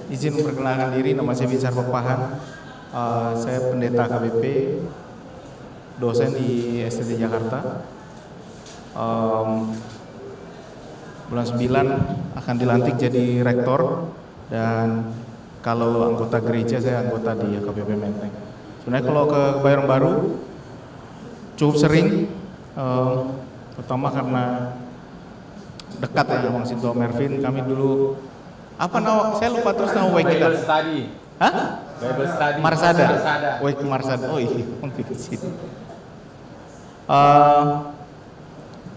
Izin memperkenalkan diri, nama saya Binsar Pepahan. Saya pendeta KBP, dosen di STT Jakarta. Bulan 9 akan dilantik jadi rektor, dan kalau anggota gereja saya anggota di KBP Menteng. Sebenarnya kalau ke Kebayoran Baru cukup sering, terutama karena dekat ya Bang Sinto Mervin. Kami dulu saya lupa terus nama WK kita. Bible Study. Hah? Bible Study. Marsada. WK Marsada. Oh iya, mungkin di sini.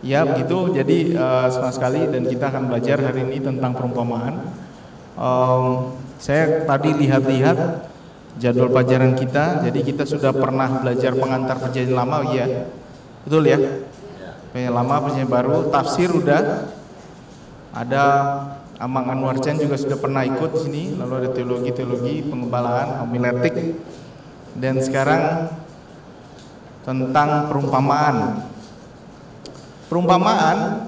Ya begitu. Jadi senang sekali, dan kita akan belajar hari ini tentang perumpamaan. Saya tadi lihat-lihat jadwal pelajaran kita. Jadi kita sudah pernah belajar pengantar perjanjian lama, ya. Betul ya? Perjanjian lama, perjanjian baru, tafsir udah. Ada Amang Anwarcan juga sudah pernah ikut di sini. Lalu ada teologi, pengembalaan, homiletik, dan sekarang tentang perumpamaan. Perumpamaan,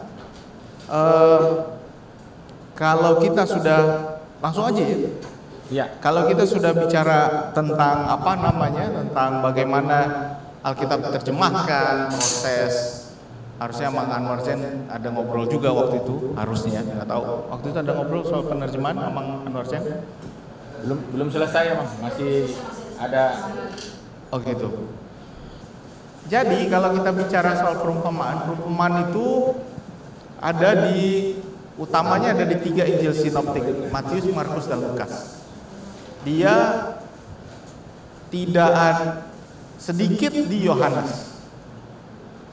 kalau kita sudah langsung aja ya. Ya. Kalau kita sudah bicara tentang tentang bagaimana Alkitab diterjemahkan, proses. Harusnya Mang Anwar Sen ada ngobrol juga waktu itu, harusnya, nggak tahu. Waktu itu ada ngobrol soal penerjemahan Mang Anwar Sen? Belum selesai ya, Bang. Masih ada. Oh gitu. Jadi kalau kita bicara soal perumpamaan itu utamanya ada di 3 Injil sinoptik, Matius, Markus, dan Lukas. Dia tidak sedikit di Yohanes.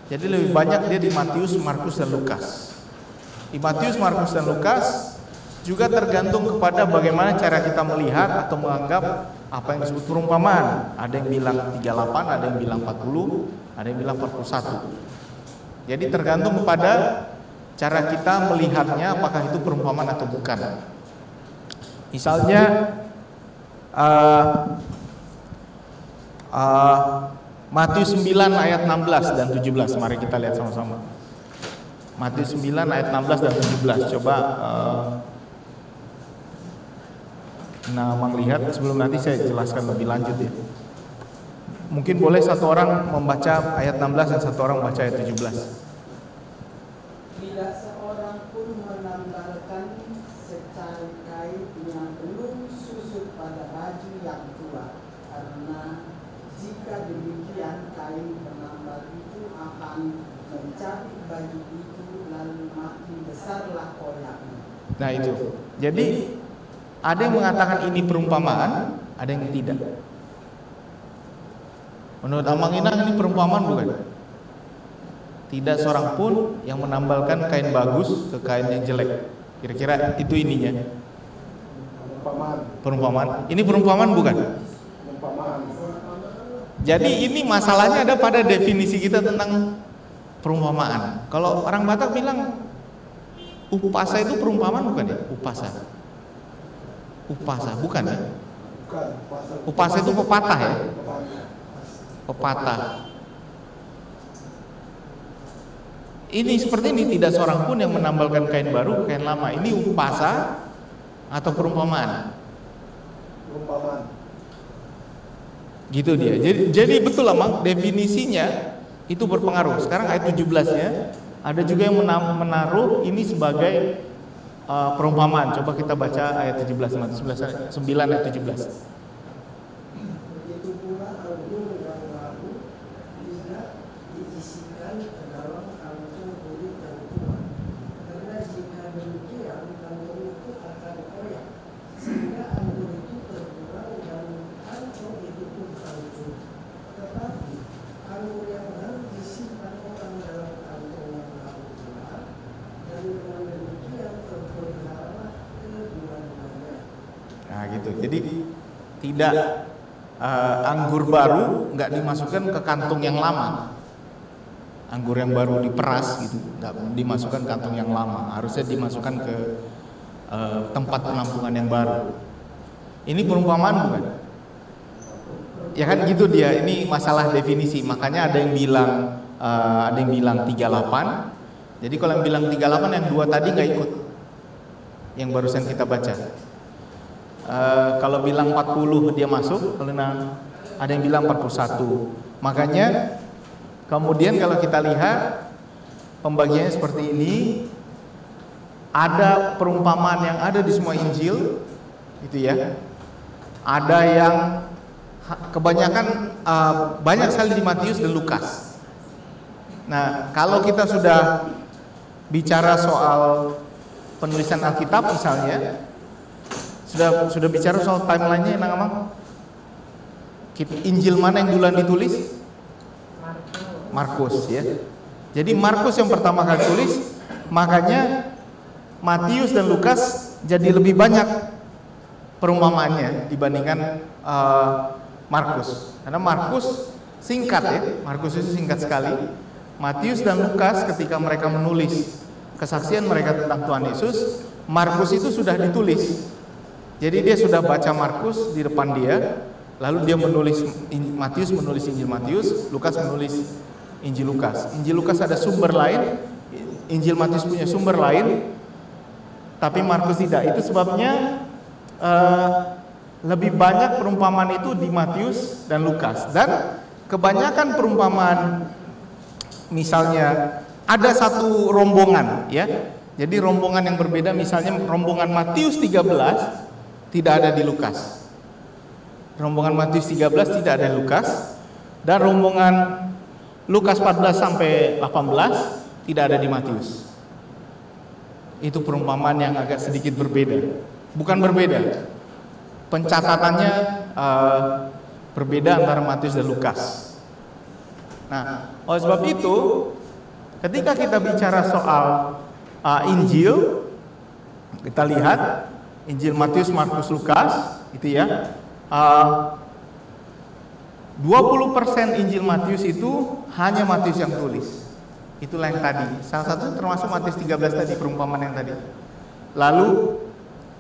Jadi lebih banyak dia di Matius, Markus, dan Lukas. Di Matius, Markus, dan Lukas juga tergantung kepada bagaimana cara kita melihat atau menganggap apa yang disebut perumpamaan. Ada yang bilang 38, ada yang bilang 40, ada yang bilang 41. Jadi tergantung kepada cara kita melihatnya, apakah itu perumpamaan atau bukan. Misalnya Matius 9 ayat 16 dan 17, mari kita lihat sama-sama. Matius 9 ayat 16 dan 17. Coba lihat sebelum nanti saya jelaskan lebih lanjut ya. Mungkin boleh satu orang membaca ayat 16 dan satu orang membaca ayat 17. Tidak seorang pun menambahkan secari kain yang belum susut pada baju yang tua, karena jika demikian kain penambal itu akan mencabik baju itu, lalu makin besarlah koyaknya. Nah itu. Jadi ada yang mengatakan ini perumpamaan, ada yang tidak. Menurut Amang Inang ini perumpamaan bukan? Tidak seorang pun yang menambalkan kain bagus ke kain yang jelek. Kira-kira itu ininya. Perumpamaan. Ini perumpamaan bukan? Jadi ini masalahnya ada pada definisi kita tentang perumpamaan. Kalau orang Batak bilang upasa itu perumpamaan bukan ya? Upasa bukan ya? Upasa itu pepatah ya? Pepatah. Ini seperti ini, tidak seorang pun yang menambalkan kain baru ke kain lama. Ini upasa atau perumpamaan? Gitu dia. Jadi betul lah Mang, definisinya itu berpengaruh. Sekarang ayat 17-nya ada juga yang menaruh ini sebagai perumpamaan. Coba kita baca ayat 17, 9 ayat 17. Begitu pula anggur yang baru tidak diisikan ke dalam kantung kulit yang tua, karena jika demikian kantung itu akan koyak, sehingga anggur itu berkurang dan kantung itu pun hancur. Tetapi anggur yang baru disimpan orang dalam kantung yang baru pula, dan dengan demikian terpelihara kedua-duanya. Nah gitu. Jadi tidak anggur baru nggak dimasukkan ke kantung yang lama. Anggur yang baru diperas gitu nggak dimasukkan kantung yang lama. Harusnya dimasukkan ke tempat penampungan yang baru. Ini perumpamaan bukan? Ya kan gitu dia. Ini masalah definisi. Makanya ada yang bilang 38. Jadi kalau yang bilang 38 yang 2 tadi nggak ikut. Yang barusan kita baca. Kalau bilang 40 dia masuk, kalau ada yang bilang 41. Makanya kemudian kalau kita lihat pembagiannya seperti ini, ada perumpamaan yang ada di semua Injil, gitu ya. Ada yang kebanyakan banyak sekali di Matius dan Lukas. Nah, kalau kita sudah bicara soal penulisan Alkitab misalnya, sudah bicara soal timelinenya, Nang. Injil mana yang duluan ditulis? Markus, ya. Jadi Markus yang pertama kali tulis, makanya Matius dan Lukas jadi lebih banyak perumpamaannya dibandingkan Markus. Karena Markus singkat ya, Markus itu singkat sekali. Matius dan Lukas ketika mereka menulis kesaksian mereka tentang Tuhan Yesus, Markus itu sudah ditulis. Jadi dia sudah baca Markus di depan dia, lalu dia menulis, Matius menulis Injil Matius, Lukas menulis Injil Lukas. Injil Lukas ada sumber lain, Injil Matius punya sumber lain, tapi Markus tidak. Itu sebabnya lebih banyak perumpamaan itu di Matius dan Lukas. Dan kebanyakan perumpamaan, misalnya ada satu rombongan, ya. Jadi rombongan yang berbeda, misalnya rombongan Matius 13 tidak ada di Lukas. Rombongan Matius 13 tidak ada di Lukas, dan rombongan Lukas 14 sampai 18 tidak ada di Matius. Itu perumpamaan yang agak sedikit berbeda. Bukan berbeda, pencatatannya berbeda antara Matius dan Lukas. Nah, oleh sebab itu, ketika kita bicara soal Injil, kita lihat Injil Matius, Markus, Lukas, itu ya. 20% Injil Matius itu hanya Matius yang tulis. Itulah yang tadi. Salah satu termasuk Matius 13 tadi, perumpamaan yang tadi. Lalu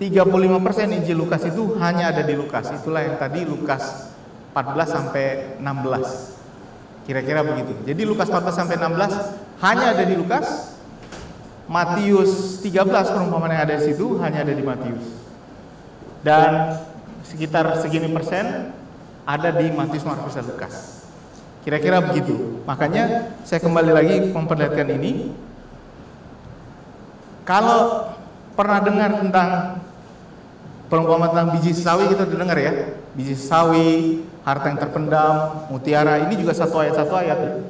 35% Injil Lukas itu hanya ada di Lukas. Itulah yang tadi Lukas 14 sampai 16. Kira-kira begitu. Jadi Lukas 14 sampai 16 hanya ada di Lukas. Matius 13 perumpamaan yang ada di situ hanya ada di Matius. Dan sekitar segini persen ada di Matius, Markus, dan Lukas. Kira-kira begitu. Makanya saya kembali lagi memperlihatkan ini. Kalau pernah dengar tentang perumpamaan tentang biji sawi, kita udah dengar ya. Biji sawi, harta yang terpendam, mutiara. Ini juga satu ayat ya.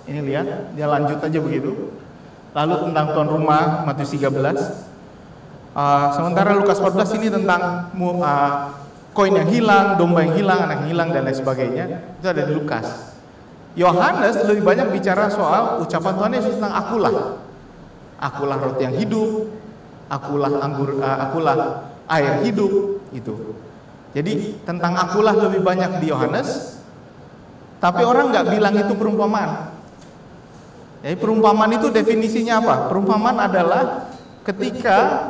Ini lihat, dia lanjut aja begitu. Lalu tentang tuan rumah, Matius 13. Sementara Lukas 14 ini tentang koin yang hilang, domba yang hilang, anak yang hilang, dan lain sebagainya. Itu ada di Lukas. Yohanes lebih banyak bicara soal ucapan Tuhan Yesus tentang akulah. Akulah roti yang hidup, akulah air hidup, itu. Jadi tentang akulah lebih banyak di Yohanes, tapi orang nggak bilang itu perumpamaan. Jadi perumpamaan itu definisinya apa? Perumpamaan adalah ketika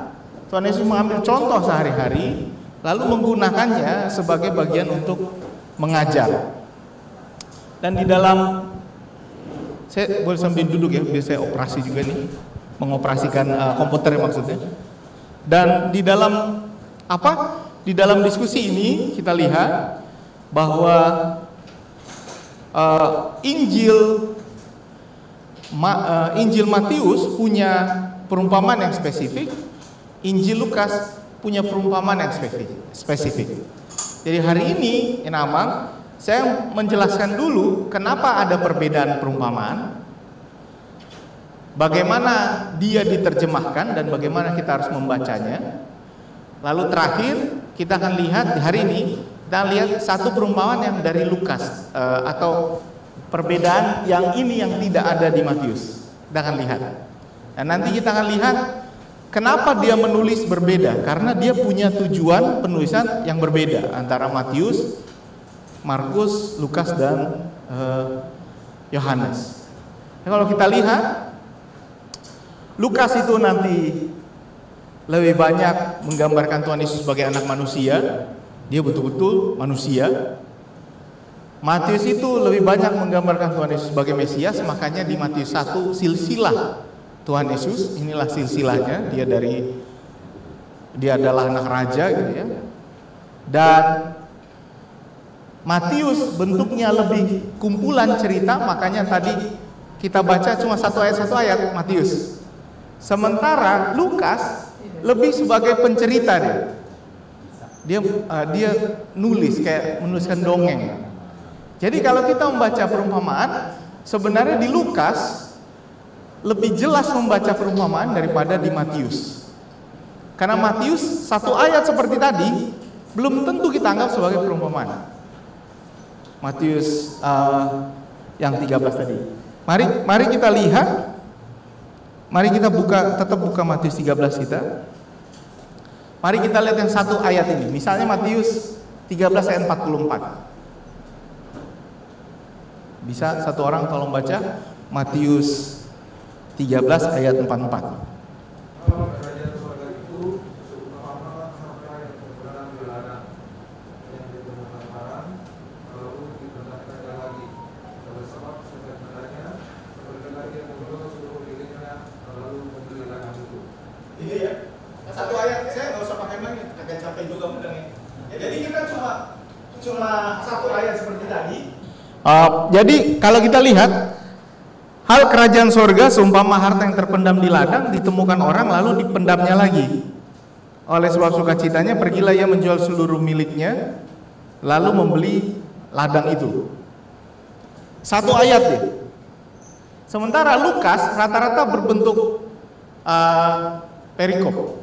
Tuhan Yesus mengambil contoh sehari-hari, lalu menggunakannya sebagai bagian untuk mengajar. Dan di dalam, saya boleh sambil duduk ya, biar saya operasi juga nih, mengoperasikan komputer maksudnya. Dan di dalam di dalam diskusi ini kita lihat bahwa Injil Matius punya perumpamaan yang spesifik, Injil Lukas punya perumpamaan yang spesifik. Jadi hari ini, Inamang, saya menjelaskan dulu kenapa ada perbedaan perumpamaan, bagaimana dia diterjemahkan dan bagaimana kita harus membacanya. Lalu terakhir kita akan lihat hari ini, kita lihat satu perumpamaan yang dari Lukas, atau perbedaan yang ini yang tidak ada di Matius. Kita akan lihat. Dan nanti kita akan lihat kenapa dia menulis berbeda, karena dia punya tujuan penulisan yang berbeda antara Matius, Markus, Lukas, dan Yohanes. Kalau kita lihat, Lukas itu nanti lebih banyak menggambarkan Tuhan Yesus sebagai anak manusia. Dia betul-betul manusia. Matius itu lebih banyak menggambarkan Tuhan Yesus sebagai Mesias. Makanya di Matius 1 silsilah Tuhan Yesus, inilah silsilahnya. Dia adalah anak raja gitu ya. Dan Matius bentuknya lebih kumpulan cerita, makanya tadi kita baca cuma satu ayat Matius. Sementara Lukas lebih sebagai pencerita dia nulis kayak menuliskan dongeng. Jadi kalau kita membaca perumpamaan, sebenarnya di Lukas lebih jelas membaca perumpamaan daripada di Matius. Karena Matius satu ayat seperti tadi belum tentu kita anggap sebagai perumpamaan. Matius yang 13 tadi. Mari kita lihat. Mari kita tetap buka Matius 13 kita. Mari kita lihat yang satu ayat ini. Misalnya Matius 13 ayat 44. Bisa satu orang tolong baca Matius 13 ayat 44. Satu ayat, saya nggak usah pakai lagi, agak capek juga mudahnya. Jadi kita cuma satu ayat seperti tadi. Jadi kalau kita lihat, hal kerajaan sorga seumpama harta yang terpendam di ladang ditemukan orang lalu dipendamnya lagi. Oleh sebab sukacitanya pergilah ia menjual seluruh miliknya lalu membeli ladang itu. Satu ayat ya. Sementara Lukas rata-rata berbentuk perikop.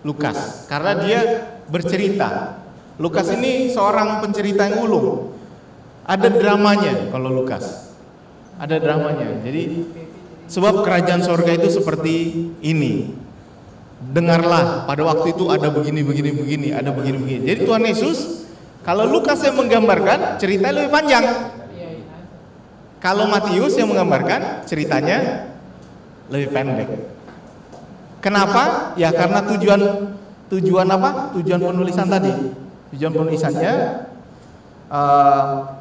Lukas, karena dia bercerita. Lukas ini seorang pencerita yang ulung. Ada dramanya kalau Lukas. Ada dramanya. Jadi sebab kerajaan sorga itu seperti ini. Dengarlah, pada waktu itu ada begini, ada begini. Jadi Tuhan Yesus, kalau Lukas yang menggambarkan, ceritanya lebih panjang. Kalau Matius yang menggambarkan, ceritanya lebih pendek. Kenapa? Ya karena tujuan apa? Tujuan penulisan tadi. Tujuan penulisannya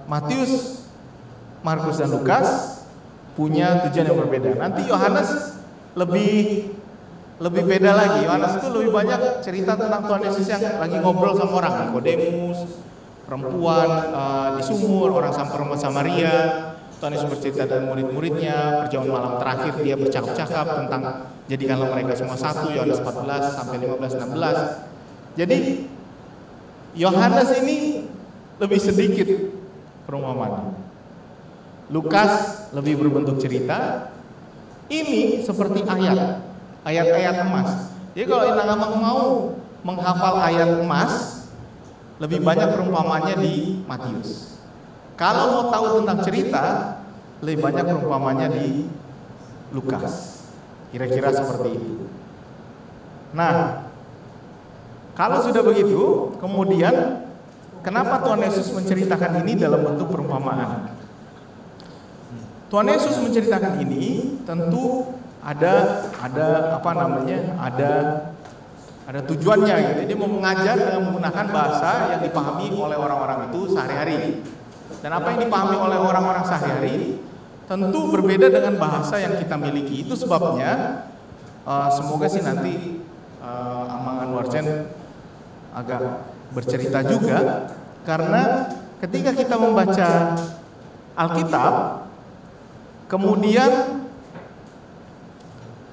Matius, Markus dan Lukas punya tujuan yang berbeda. Nanti Yohanes lebih beda lagi. Yohanes itu lebih banyak cerita tentang Tuhan Yesus yang lagi ngobrol sama orang, Nikodemus, perempuan di sumur, orang rumah Samaria. Tuhan Yesus bercerita dengan murid-muridnya, perjamuan malam terakhir dia bercakap-cakap tentang jadikanlah mereka semua satu, Yohanes 14 sampai 15 16. Jadi Yohanes ini lebih sedikit perumpamaan. Lukas lebih berbentuk cerita. Ini seperti ayat-ayat emas. Jadi kalau Inang mau menghafal ayat emas, lebih banyak perumpamaannya di Matius. Kalau mau tahu tentang cerita, lebih banyak perumpamanya di Lukas. Kira-kira seperti itu. Nah, kalau sudah begitu, kemudian kenapa Tuhan Yesus menceritakan ini dalam bentuk perumpamaan? Tuhan Yesus menceritakan ini tentu ada tujuannya gitu. Dia mau mengajar dengan menggunakan bahasa yang dipahami oleh orang-orang itu sehari-hari. Dan apa yang dipahami oleh orang-orang sehari-hari tentu berbeda dengan bahasa yang kita miliki. Itu sebabnya semoga sih nanti Amang Anwar Chen agak bercerita juga, karena ketika kita membaca Alkitab, kemudian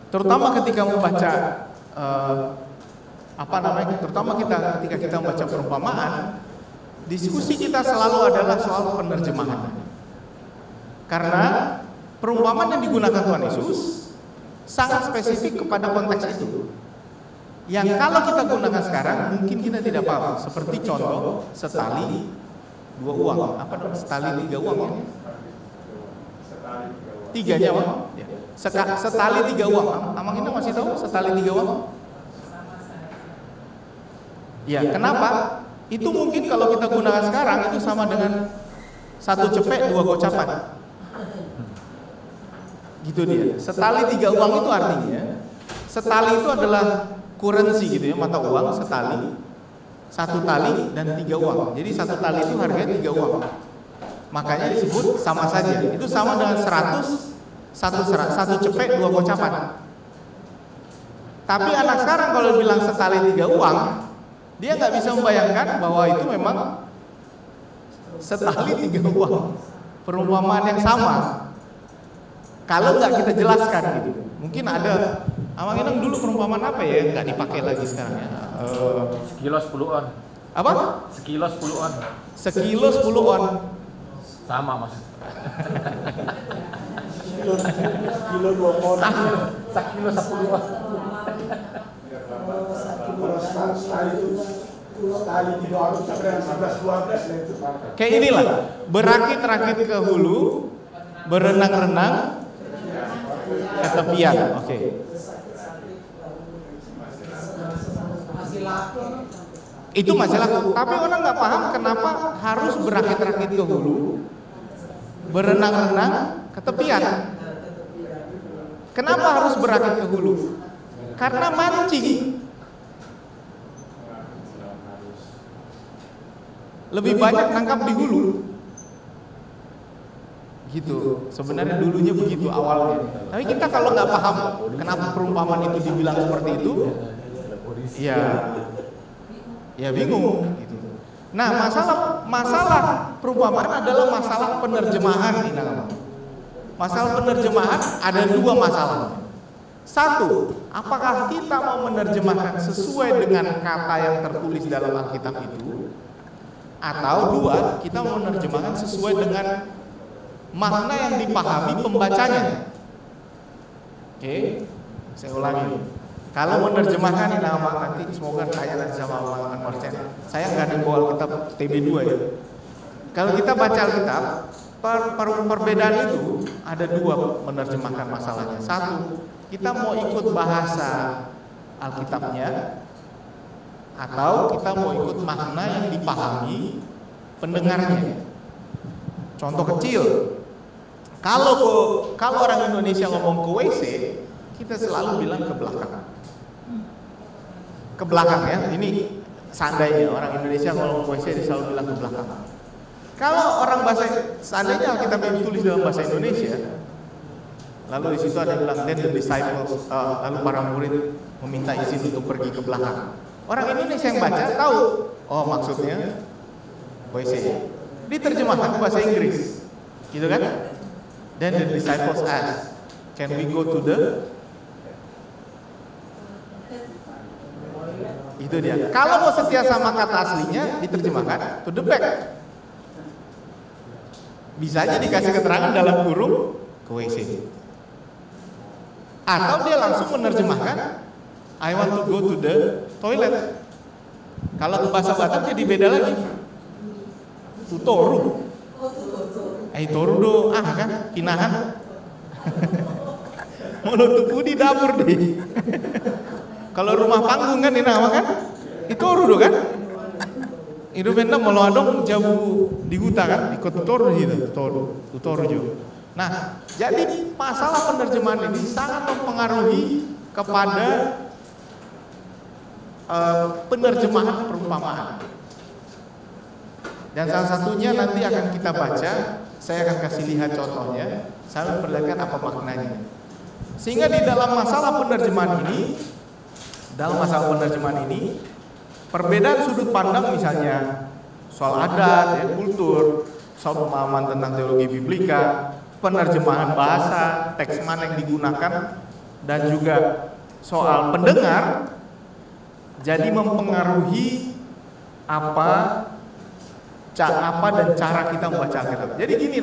terutama ketika membaca terutama ketika kita membaca perumpamaan, diskusi kita selalu adalah soal penerjemahan. Karena perumpamaan yang digunakan Tuhan Yesus sangat spesifik kepada konteks itu. Yang kalau kita gunakan sekarang mungkin kita tidak paham. Seperti contoh setali 2 uang. Apa namanya? Setali 3 uang ya? Tiganya Bang? Ya. Setali 3 uang. Amang ini masih tahu setali 3 uang? Ya, kenapa? Itu mungkin kalau kita gunakan sekarang itu sama dengan 1 cepek 2 gocapan. Gitu dia. Setali 3 uang itu artinya setali itu adalah currency gitu ya, mata uang setali. 1 tali dan 3 uang. Jadi 1 tali itu harganya 3 uang. Makanya disebut sama saja. Itu sama dengan 100 1 cepek 2 gocapan. Tapi anak sekarang kalau bilang setali 3 uang, Dia nggak bisa membayangkan bahwa itu memang setali 3 uang, perumpamaan yang sama. Kalau nggak kita jelaskan gitu, mungkin ada Amang Inang dulu perumpamaan apa ya nggak dipakai lagi sekarang ya? Sekilo 10 on. Apa? Sekilo 10 on. Sekilo 10 on. Sama mas. Kilo 2 on. Sekilo 10 on. Kalau sekali itu sekali 3 on sampai 11-12 lah itu. Kayak inilah, berakit-rakit ke hulu, berenang-renang ke tepian. Oke. Itu masih laku. Tapi orang nggak paham kenapa harus berakit-rakit ke hulu, berenang-renang ke tepian. Kenapa harus berakit ke hulu? Karena mancing. Lebih banyak nangkap di hulu. Gitu. Sebenarnya dulunya begitu awalnya. Tapi kita kalau nggak paham kenapa perumpamaan itu dibilang seperti itu, ya bingung. Gitu. Nah, masalah perumpamaan adalah masalah penerjemahan. Masalah penerjemahan ada 2 masalah. 1, apakah kita mau menerjemahkan sesuai dengan kata yang tertulis dalam Alkitab itu? Atau 2, kita mau menerjemahkan sesuai dengan makna yang dipahami pembacanya. Oke, saya ulangi. Kalau menerjemahkan ini nanti semoga saya nanti sama Bang Anwar Chen. Saya nggak ada bawa Alkitab TB2 ya. Kalau kita baca Alkitab, perbedaan itu ada 2 menerjemahkan masalahnya. 1, kita mau ikut bahasa Alkitabnya, atau kita mau ikut makna yang dipahami pendengarnya. Contoh kecil, kalau orang Indonesia ngomong ke WC, kita selalu bilang ke belakang. Ke belakang ya, ini seandainya orang Indonesia ngomong ke WC dia selalu bilang ke belakang. Kalau orang bahasa, seandainya Alkitab yang ditulis dalam bahasa Indonesia, lalu di situ ada bilang, then the disciples, lalu para murid meminta izin untuk pergi ke belakang. Orang Indonesia yang baca tahu, oh maksudnya WC. Diterjemahkan ke bahasa Inggris, gitu kan? Then the disciples ask, can we go to the? Itu dia. Kalau mau setia sama kata aslinya, diterjemahkan to the back. Bisa aja dikasih keterangan dalam kurung ke WC. Atau dia langsung menerjemahkan, I want to go to the toilet. Kalau ke bahasa Batak jadi beda lagi. Tutoru. Toru do, kan? Pinahan. Mau tuku di dapur deh. Kalau rumah panggung kan ini nama kan? Toru do kan? Itu benda mau adong jauh di hutan kan? Ikut tutoru gitu, tutoru juga. Nah, jadi masalah penerjemahan ini sangat mempengaruhi kepada penerjemahan perumpamaan. Dan salah satunya nanti akan kita baca, saya akan kasih lihat contohnya, saya memperlihatkan apa maknanya. Sehingga di dalam masalah penerjemahan ini, perbedaan sudut pandang misalnya soal adat, ya, kultur, soal pemahaman tentang teologi biblika, penerjemahan bahasa, teks mana yang digunakan, dan juga soal pendengar, jadi mempengaruhi apa dan cara kita membaca Alkitab. Jadi gini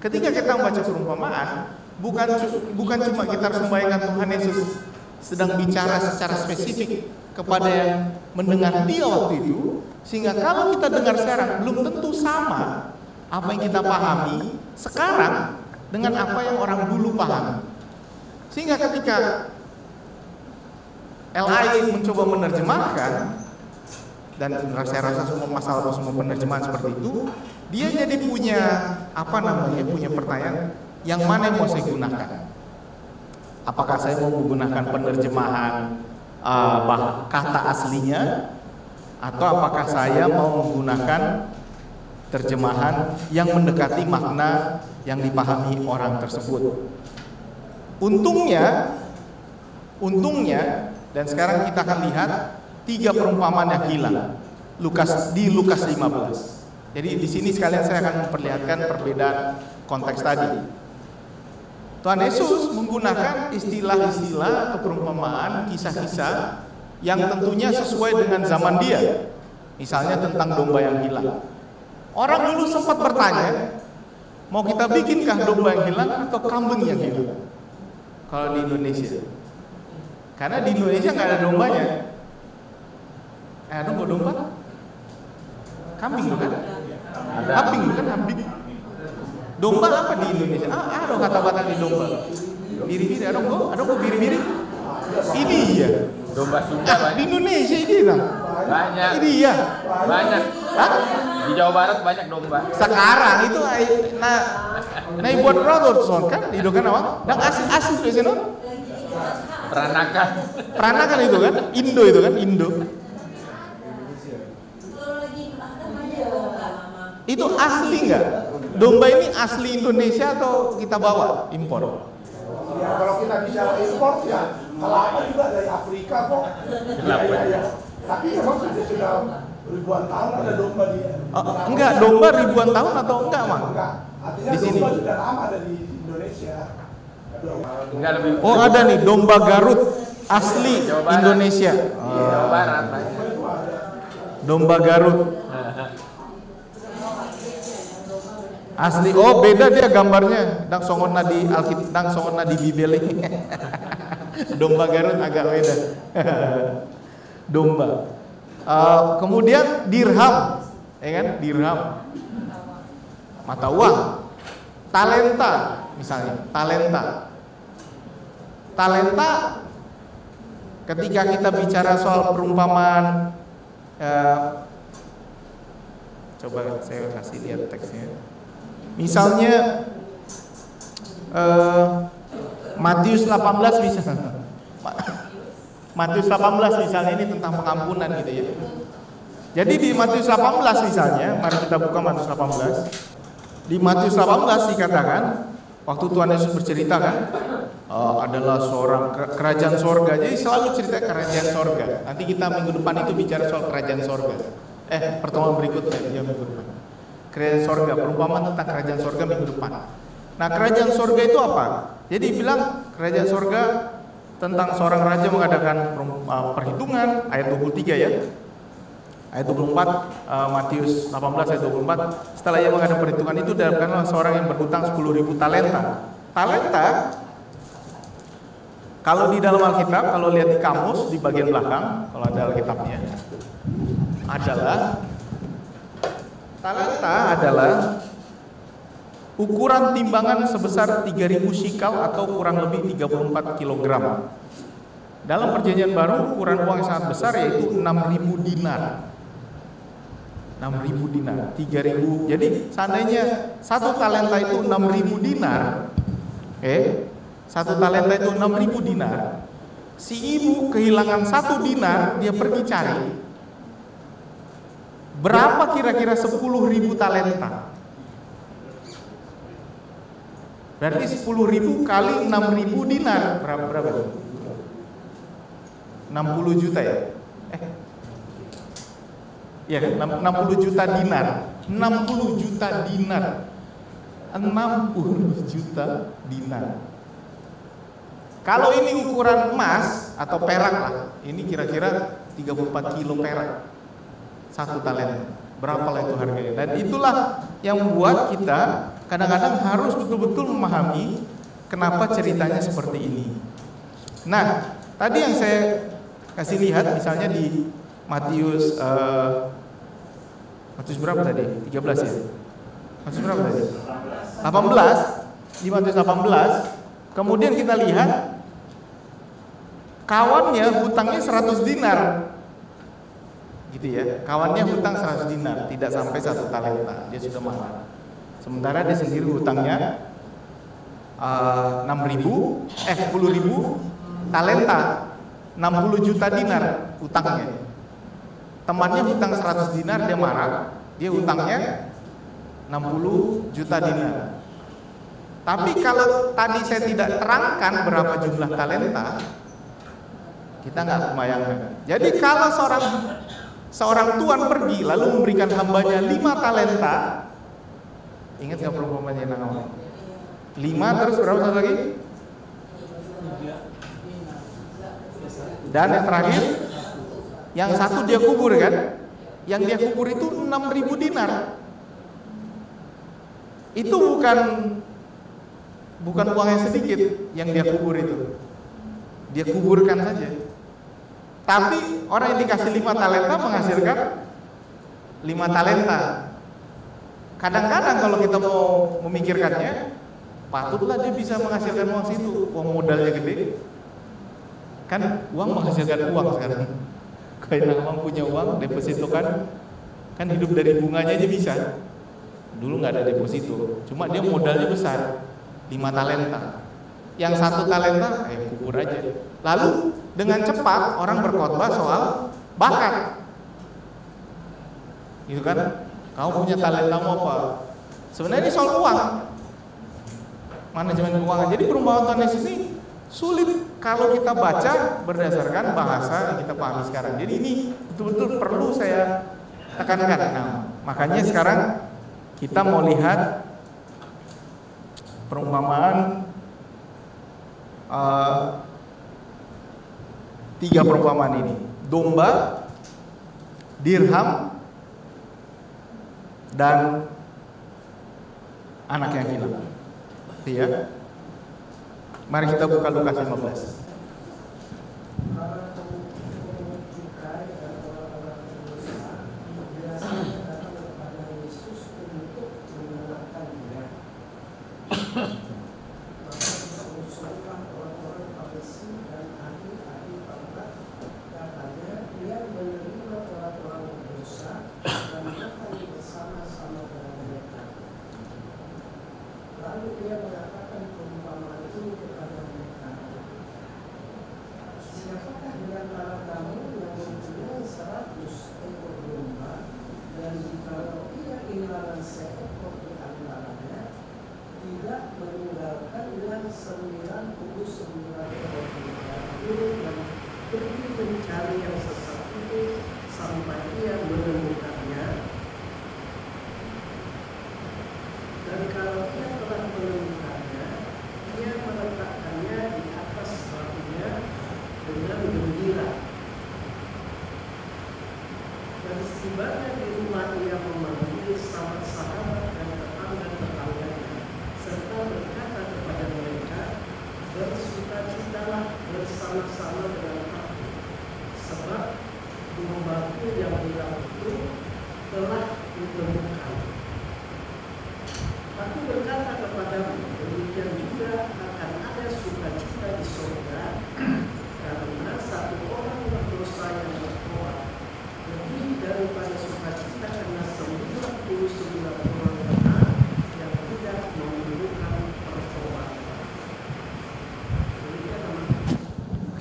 ketika kita membaca perumpamaan, bukan cuma kita harus membayangkan Tuhan Yesus sedang bicara secara spesifik kepada yang mendengar dia waktu itu, sehingga kalau kita dengar sekarang belum tentu sama apa yang kita pahami sekarang dengan apa yang orang dulu pahami. Sehingga ketika LAI mencoba menerjemahkan, dan saya rasa semua penerjemahan seperti itu, dia jadi punya punya pertanyaan, yang mana yang mau saya gunakan? Apakah saya mau menggunakan penerjemahan kata aslinya, atau apakah saya mau menggunakan terjemahan yang mendekati makna yang dipahami orang tersebut? Untungnya, dan sekarang kita akan lihat 3 perumpamaan yang hilang. Di Lukas 15. Jadi di sini sekalian saya akan memperlihatkan perbedaan konteks tadi. Tuhan Yesus menggunakan istilah-istilah atau perumpamaan, kisah-kisah yang tentunya sesuai dengan zaman dia. Misalnya tentang domba yang hilang. Orang dulu sempat bertanya, mau kita bikinkah domba yang hilang atau kambing yang hilang? Kalau di Indonesia. Karena di Indonesia nggak ada dombanya. Ada domba? Kambing bukan? Kambing bukan? Kambing. Domba apa di Indonesia? Ada kata Batak di domba. Biri-biri, ada kok biri-biri. Ini ya. Domba Sunda Di Indonesia ini lah. banyak. Ini ya. Banyak. Hah? Di Jawa Barat banyak domba. Sekarang itu nah buat production kan itu kan awak dan asli di sana peranakan itu kan Indo itu kan Indo itu asli nggak domba ini asli Indonesia atau kita bawa impor? Ya kalau kita bicara impor ya kelapa juga dari Afrika kok. Ya. Tapi memang sudah ribuan tahun ada domba di. Enggak, domba ribuan tahun atau enggak, Mang? Enggak. Artinya Di sini. domba sudah lama ada di Indonesia. Enggak lebih. Oh, ada nih domba Garut asli Jawa Barat. Indonesia. Jawa Barat banyak. Domba Garut. Asli. Oh, beda dia gambarnya. Dang songonna di Alkitab, dang songonna di Bibel ini. Domba Garut agak beda. Domba. Kemudian dirham, ya kan? Dirham. Mata uang. Talenta, misalnya. Talenta. Ketika kita bicara soal perumpamaan, coba saya kasih lihat teksnya. Misalnya Matius 18 misalnya. Matius 18 misalnya ini tentang pengampunan gitu ya. Jadi di Matius 18 misalnya, mari kita buka Matius 18. Di Matius 18 dikatakan waktu Tuhan Yesus bercerita kan, adalah seorang kerajaan sorga. Jadi selalu cerita kerajaan sorga. Nanti kita minggu depan itu bicara soal kerajaan sorga. Pertemuan berikutnya ya minggu depan. Kerajaan sorga, perumpamaan tentang kerajaan sorga minggu depan. Nah, kerajaan sorga itu apa? Jadi bilang kerajaan sorga tentang seorang raja mengadakan perhitungan, ayat 23 ya. Ayat 24, Matius 18 ayat 24. Setelah ia mengadakan perhitungan itu, dapatkanlah seorang yang berhutang 10.000 talenta. Talenta, kalau di dalam Alkitab, kalau lihat di kamus di bagian belakang, kalau ada Alkitabnya, talenta adalah ukuran timbangan sebesar 3.000 shikal atau kurang lebih 34 kg. Dalam perjanjian baru ukuran uang yang sangat besar yaitu 6.000 dinar. 6.000 dinar, 3.000. Jadi seandainya satu talenta itu 6.000 dinar, satu talenta itu 6.000 dinar. Si ibu kehilangan 1 dinar, dia pergi cari. Berapa kira-kira 10.000 talenta? Berarti 10.000 kali 6.000 dinar berapa? 60 juta ya? Ya, 60 juta dinar. 60 juta dinar. 60 juta dinar. Kalau ini ukuran emas atau perak lah, ini kira-kira 34 kilo perak. 1 talenta. Berapalah itu harganya? Dan itulah yang membuat kita kadang-kadang harus betul-betul memahami kenapa ceritanya seperti ini. Nah, tadi yang saya kasih lihat misalnya di Matius berapa tadi? 13 ya? Matius berapa tadi? 18. Di Matius 18, kemudian kita lihat kawannya hutangnya 100 dinar. Gitu ya. Kawannya hutang 100 dinar, tidak sampai 1 talenta. Dia sudah marah. Sementara dia sendiri hutangnya 10.000 talenta, 60 juta dinar hutangnya. Temannya hutang 100 dinar, dia marah. Dia hutangnya 60 juta dinar. Tapi kalau tadi saya tidak terangkan berapa jumlah talenta, Kita nggak membayangkan. Jadi kalau seorang tuan pergi lalu memberikan hambanya 5 talenta, ingat nggak perumpamaan yang namanya? 5 terus berapa satu lagi? Dan yang terakhir, yang satu dia kubur kan? Yang dia kubur itu 6.000 dinar. Itu bukan uang yang sedikit yang dia kubur itu. Dia kuburkan saja. Tapi orang yang dikasih 5 talenta menghasilkan 5 talenta. Kadang-kadang kalau kita mau memikirkannya, patutlah dia bisa menghasilkan uang situ, uang modalnya gede. Kan uang menghasilkan uang sekarang. Kalau memang punya uang, deposito kan hidup dari bunganya aja bisa. Dulu nggak ada deposito, cuma dia modalnya besar, 5 talenta. Yang 1 talenta, kubur aja. Lalu dengan cepat orang berkhotbah soal bakat, gitu kan? Kamu punya talentamu apa? Sebenarnya ini soal uang, manajemen keuangan. Jadi perumpamaan Tuhan Yesus ini sulit kalau kita baca berdasarkan bahasa yang kita pahami sekarang. Jadi ini betul-betul perlu saya tekankan. Nah, makanya sekarang kita mau lihat perumpamaan 3 perumpamaan ini: domba, dirham, dan anak yang hilang. Iya. Mari kita buka Lukas 15.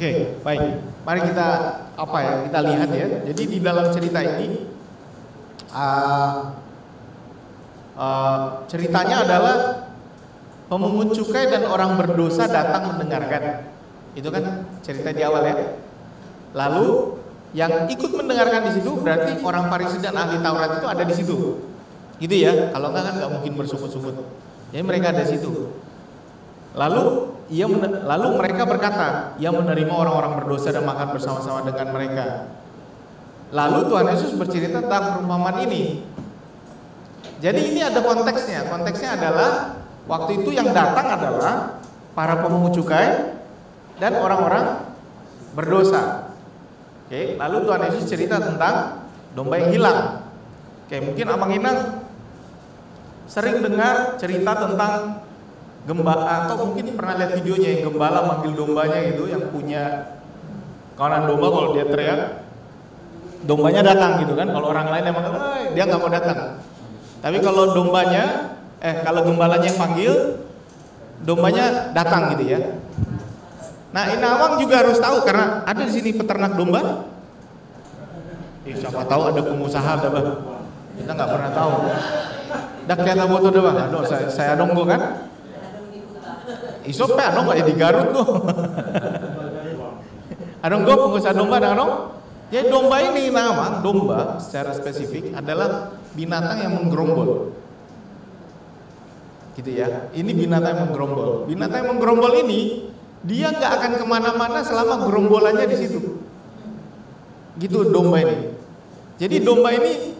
Oke, baik. Mari kita kita lihat ya. Jadi di dalam cerita ini ceritanya adalah pemungut cukai dan orang berdosa datang mendengarkan. Itu kan cerita di awal ya. Lalu yang ikut mendengarkan di situ berarti orang Farisi dan ahli Taurat itu ada di situ. Gitu ya. Kalau enggak kan enggak mungkin bersungut-sungut. Jadi mereka ada di situ. Lalu mereka berkata, ia menerima orang-orang berdosa dan makan bersama-sama dengan mereka. Lalu Tuhan Yesus bercerita tentang perumpamaan ini. Jadi ini ada konteksnya. Konteksnya adalah waktu itu yang datang adalah para pemungut cukai dan orang-orang berdosa. Oke, lalu Tuhan Yesus cerita tentang domba yang hilang. Oke, mungkin Abang Inang sering dengar cerita tentang gembala, atau mungkin pernah lihat videonya yang gembala manggil dombanya gitu, yang punya kawanan domba, kalau dia teriak dombanya datang gitu kan. Kalau orang lain emang dia nggak mau datang, tapi kalau kalau gembalanya yang panggil, dombanya datang gitu ya. Nah, Inawang juga harus tahu karena ada di sini peternak domba. Siapa tahu ada pengusaha ada bah. Kita nggak pernah tahu. Dak kita foto deh bang. Aduh, saya nunggu kan. Iso pe ano nggak di Garut tuh. Adong go pengusaha domba dong. Jadi domba ini nama domba secara spesifik adalah binatang yang menggerombol. Gitu ya. Ini binatang yang menggerombol. Binatang yang menggerombol ini dia nggak akan kemana-mana selama gerombolannya di situ. Gitu domba ini. Jadi domba ini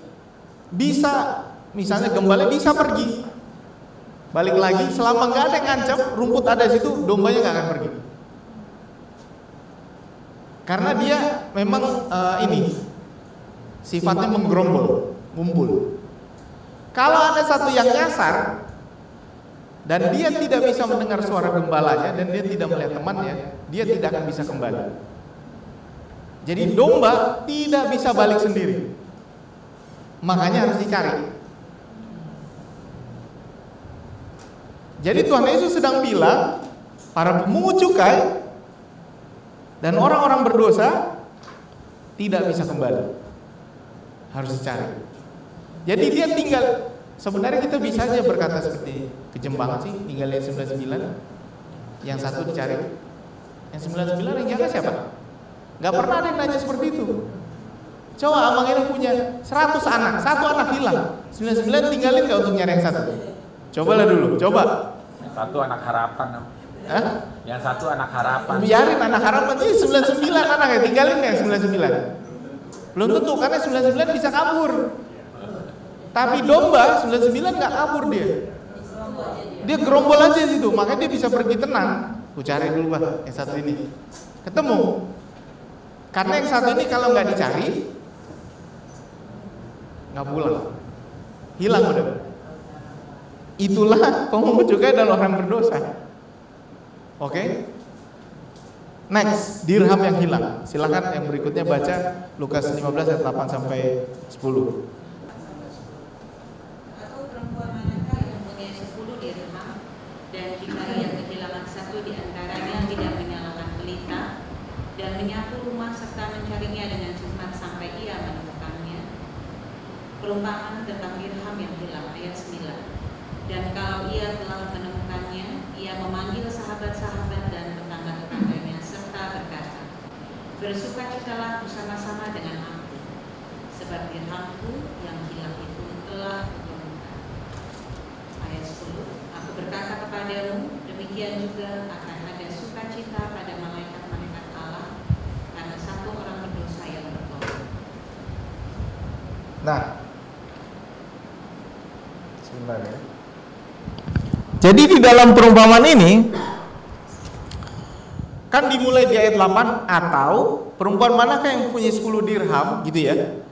bisa, misalnya gembala bisa pergi, balik lagi selama nggak ada yang ngancam, rumput ada di situ, dombanya nggak akan pergi. Karena dia memang ini sifatnya menggerombol, ngumpul. Kalau ada satu yang nyasar dan dia tidak bisa mendengar suara gembalanya dan dia tidak melihat temannya, dia tidak akan bisa kembali. Jadi domba tidak bisa balik sendiri, makanya harus dicari. Jadi Tuhan Yesus sedang bilang, para pemungut cukai dan orang-orang berdosa tidak bisa kembali, harus dicari. Jadi dia tinggal, sebenarnya kita bisa aja berkata seperti kejem banget sih, tinggal yang 99, yang satu dicari, yang 99 yang jaga siapa? Gak pernah ada yang nanya seperti itu. Coba Amang ini punya 100 anak, satu anak hilang, 99 tinggalin gak untuk nyari yang satu? Cobalah dulu, coba. Yang satu anak harapan. Hah? Yang satu anak harapan. Biarin anak harapan, ini 99 anak ya, tinggalin gak yang 99? Belum tentu, karena 99 bisa kabur. Tapi domba 99 gak kabur dia. Dia gerombol aja situ, makanya dia bisa pergi tenang. Ku cari dulu bah, yang satu ini. Ketemu. Karena yang satu ini kalau nggak dicari, nggak pulang, hilang udah. Itulah pemungut cukai dan orang berdosa. Oke? Next, dirham yang hilang. Silakan yang berikutnya baca Lukas 15 ayat 8 sampai 10. Atau perempuan manakah yang mempunyai 10 dirham dan jika ia kehilangan satu di antaranya tidak menyalakan pelita dan menyapu rumah serta mencarinya dengan cermat sampai ia menemukannya. Perumpamaan tentang dirham yang hilang ayat 9. Dan kalau ia telah menemukannya, ia memanggil sahabat-sahabat dan tetangga-tetangganya serta berkata, bersukacitalah bersama-sama dengan aku, sebab dirhamku yang hilang itu telah kutemukan. Ayat 10. Aku berkata kepadamu, demikian juga akan ada sukacita pada malaikat-malaikat Allah karena satu orang berdosa yang bertobat. Nah, sebentar ya. Jadi di dalam perumpamaan ini kan dimulai di ayat 8, atau perempuan manakah yang punya 10 dirham gitu ya.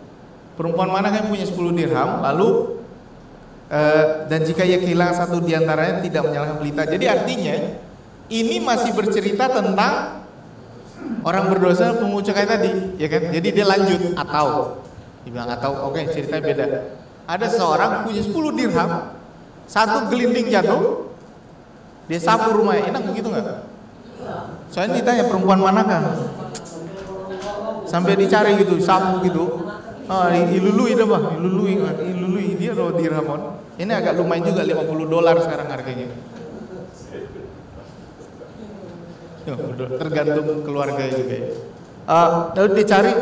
Perempuan manakah yang punya 10 dirham lalu dan jika ia kehilangan satu di antaranya tidak menyalakan pelita. Jadi artinya ini masih bercerita tentang orang berdosa pemungut cukai tadi, ya kan? Jadi dia lanjut atau dibilang atau oke, ceritanya beda. Ada seorang punya 10 dirham, satu gelinding jatuh, dia sapu rumahnya. Enak begitu nggak? Soalnya ditanya perempuan manakah, sampai dicari gitu, sapu gitu. Ilului dah bah, ilului dia loh dirhamon. Ini agak lumayan juga, $50 sekarang harganya. Tergantung keluarga juga ya. Lalu dicari,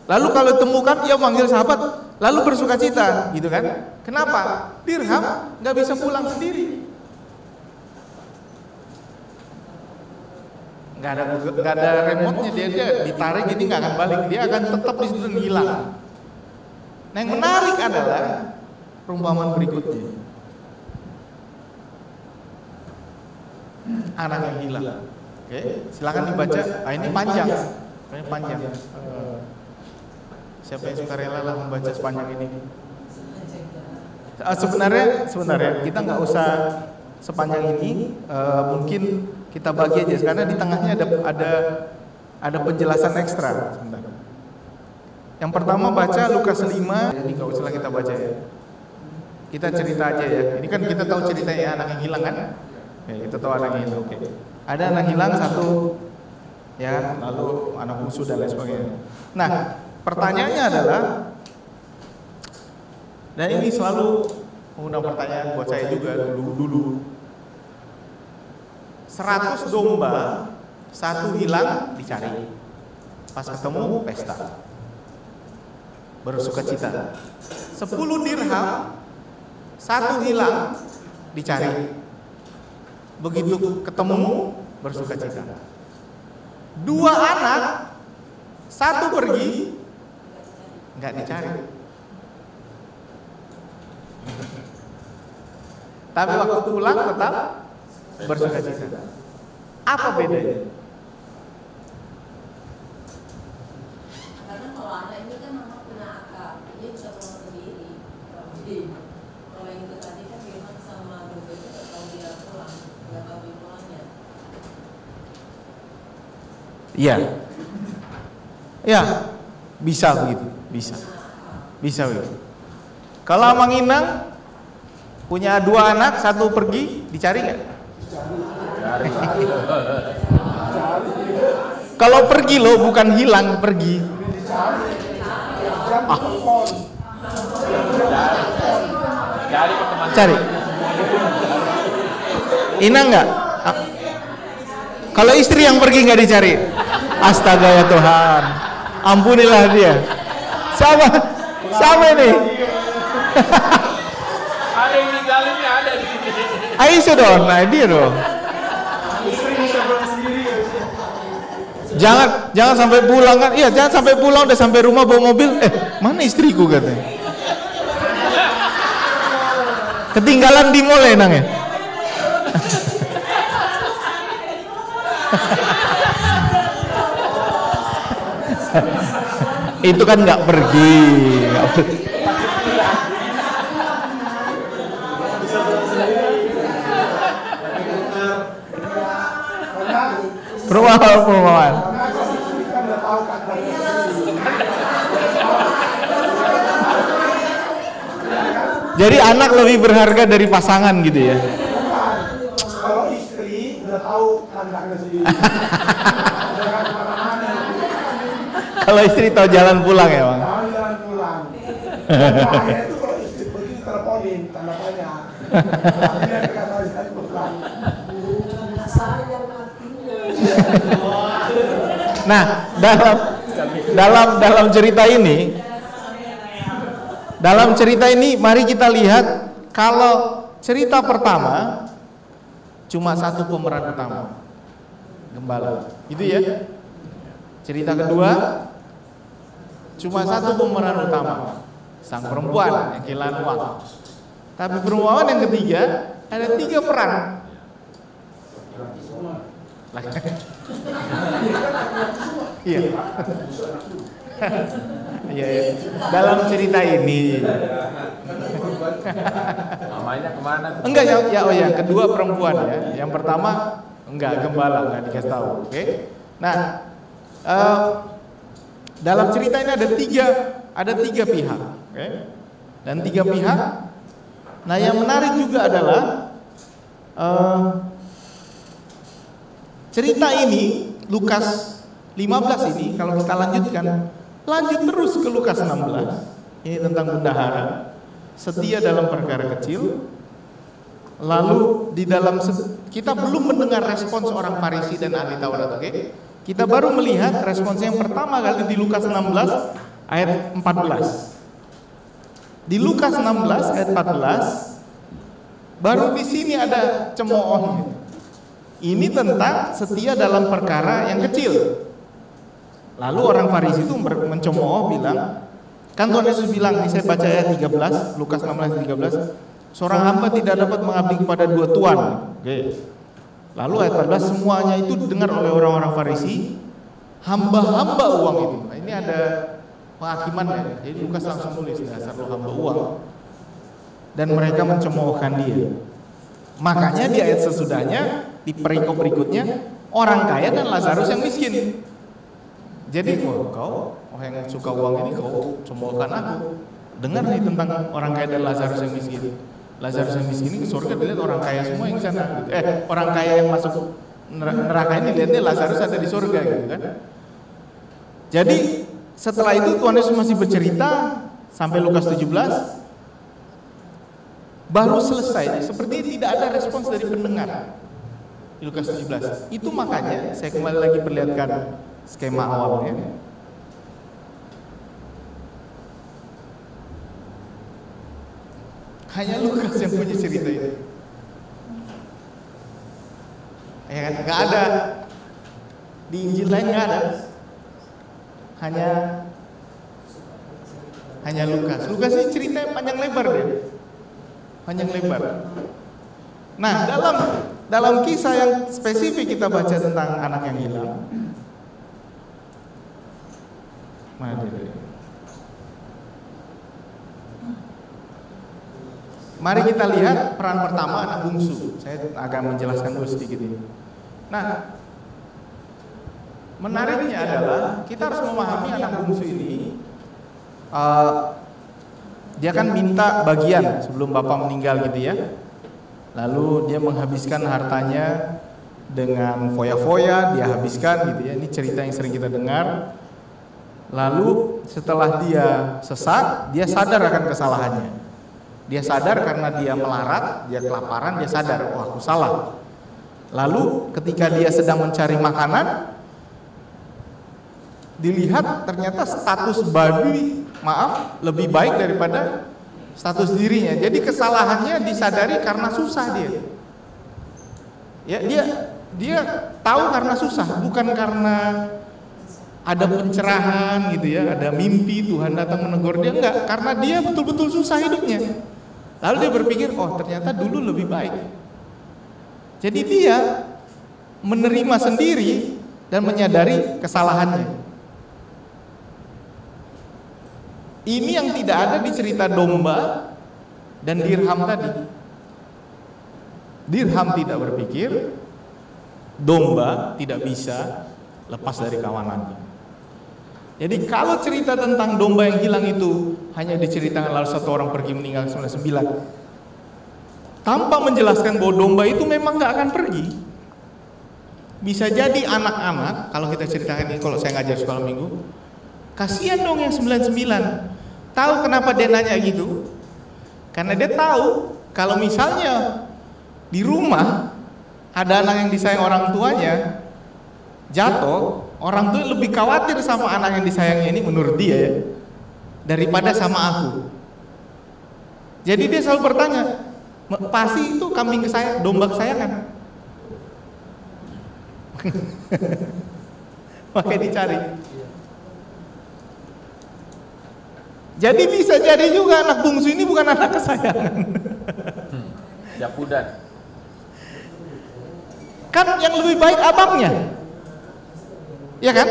lalu kalau temukan ia manggil sahabat, lalu bersukacita, gitu kan? Kenapa? Dirham nggak bisa pulang sendiri. Nggak ada remote-nya, dia ditarik jadi nggak akan balik, dia akan tetap di situ dan hilang. Nah yang menarik adalah perumpamaan berikutnya, anak yang hilang. Oke, silakan dibaca. Ini panjang, ini panjang. Siapa yang suka rela lah membaca sepanjang ini? Sebenarnya kita nggak usah sepanjang ini, mungkin kita bagi aja karena di tengahnya ada penjelasan ekstra. Sebentar. Yang pertama baca Lukas 5, jadi nggak usah kita baca ya. Kita cerita aja ya. Ini kan kita tahu ceritanya anak yang hilang kan? Ya, kita tahu anak yang hilang. Oke. Ada anak hilang satu, ya, lalu anak bungsu dan lain sebagainya. Nah, pertanyaannya adalah, dan ini selalu mengundang pertanyaan buat saya juga dulu. 100 domba, satu hilang dicari. Pas ketemu pesta, bersuka cita. 10 dirham, 1 hilang, dicari. Begitu ketemu, bersuka cita. 2 anak, 1 pergi, nggak dicari. Tapi waktu pulang tetap bersuka cita. Apa bedanya? Karena kalau anak ini kan memang punya akal, dia bisa pulang sendiri. Kalau yang itu tadi kan memang sama dompetnya nggak tahu dia pulang, nggak tahu dia pulangnya. Iya. Ya, bisa begitu, bisa. Bisa begitu. Kalau Amang Inang punya 2 anak, 1 pergi, dicari nggak? Kalau pergi loh, bukan hilang, pergi. Cari. Inang nggak? Kalau istri yang pergi nggak dicari? Astaga ya Tuhan, ampunilah dia. Sama ini. Ada yang ninggalinnya ada di sini. Aisyah dong, nah dia dong. Jangan sampai pulang kan? Iya, jangan sampai pulang udah sampai rumah bawa mobil. Mana istriku katanya? Ketinggalan di mall ya, Nang ya? Itu kan nggak pergi. Perumahan. Jadi anak lebih berharga dari pasangan gitu ya. Kalau istri udah tahu tandanya sendiri. Kalau istri tahu jalan pulang ya, Bang. Tahu jalan pulang. Bahaya itu kalau istri pergi teleponin tanda tanya. Tapi dia nggak tahu jalan pulang. Nah, dalam cerita ini mari kita lihat kalau cerita pertama cuma 1 pemeran utama, gembala. Gitu ya. Cerita kedua cuma 1 pemeran utama, sang perempuan yang kehilangan uang. Tapi perempuan yang ketiga ada 3 peran. Iya. Iya. Dalam cerita ini. Namanya kemana? Enggak ya, oh ya, kedua perempuan ya. Yang pertama enggak, gembala, enggak dikasih tahu. Oke. Nah, dalam cerita ini ada tiga pihak, oke? Dan 3 pihak. Nah, yang menarik juga adalah cerita ini Lukas 15 ini kalau kita lanjut terus ke Lukas 16. Ini tentang bendahara setia dalam perkara kecil. Lalu di dalam kita belum mendengar respons orang Farisi dan ahli Taurat, oke? Kita baru melihat respons yang pertama kali di Lukas 16 ayat 14. Di Lukas 16 ayat 14 baru di sini ada cemooh. Ini tentang setia dalam perkara yang kecil. Lalu orang Farisi itu mencemooh bilang, kan Tuhan Yesus bilang, ini saya baca ayat 13, Lukas 16 ayat 13, seorang hamba tidak dapat mengabdi kepada 2 tuan. Oke. Lalu ayat 14, semuanya itu didengar oleh orang-orang Farisi, hamba-hamba uang itu. Nah, ini ada penghakimannya. Jadi Lukas langsung tulis, dasar lo hamba uang. Dan mereka mencemoohkan dia. Makanya di ayat sesudahnya, di perikop berikutnya, orang kaya dan Lazarus yang miskin. Jadi kau yang suka uang ini kau cemoohkan aku. Dengar nih tentang orang kaya dan Lazarus yang miskin. Lazarus yang miskin ini ke surga dilihat orang kaya semua yang sana. Orang kaya yang masuk neraka ini lihatnya Lazarus ada di surga gitu kan. Jadi setelah itu Tuhan Yesus masih bercerita sampai Lukas 17. Baru selesai, seperti tidak ada respons dari pendengar di Lukas 17. Itu makanya saya kembali lagi perlihatkan skema awalnya. Hanya Lukas yang punya cerita itu. Ya kan? Nggak ada di Injil lain, nggak ada. Hanya Lukas. Lukas ini ceritanya panjang lebar deh. Panjang lebar. Nah, dalam kisah yang spesifik kita baca tentang anak yang hilang. Mari kita lihat peran pertama anak bungsu. Saya agak menjelaskan dulu sedikit ini. Nah, menariknya adalah kita harus memahami anak bungsu ini. Dia kan minta bagian sebelum bapak meninggal gitu ya. Lalu dia menghabiskan hartanya dengan foya-foya, dia habiskan gitu ya. Ini cerita yang sering kita dengar. Lalu setelah dia sesat, dia sadar akan kesalahannya. Dia sadar karena dia melarat, dia kelaparan, dia sadar, oh aku salah. Lalu ketika dia sedang mencari makanan, dilihat ternyata status babi, lebih baik daripada status dirinya. Jadi kesalahannya disadari karena susah dia. Ya, dia tahu karena susah, bukan karena ada pencerahan gitu ya, ada mimpi Tuhan datang menegur dia, enggak, karena dia betul-betul susah hidupnya. Lalu dia berpikir, oh ternyata dulu lebih baik. Jadi dia menerima sendiri dan menyadari kesalahannya. Ini yang tidak ada di cerita domba dan dirham tadi. Dirham tidak berpikir, domba tidak bisa lepas dari kawanannya. Jadi kalau cerita tentang domba yang hilang itu hanya diceritakan lalu satu orang pergi meninggal 99, tanpa menjelaskan bahwa domba itu memang nggak akan pergi. Bisa jadi anak-anak, kalau kita ceritakan ini, kalau saya ngajar sekolah minggu, kasihan dong yang 99. Tahu kenapa dia nanya gitu? Karena dia tahu kalau misalnya di rumah ada anak yang disayang orang tuanya jatuh, orang tua lebih khawatir sama anak yang disayangnya ini menurut dia ya, daripada sama aku. Jadi dia selalu bertanya, pasti itu kambing kesayangan, domba kesayangan. Makanya dicari. Jadi bisa jadi juga anak bungsu ini bukan anak kesayangan. Japudan. Kan yang lebih baik abangnya. Ya kan?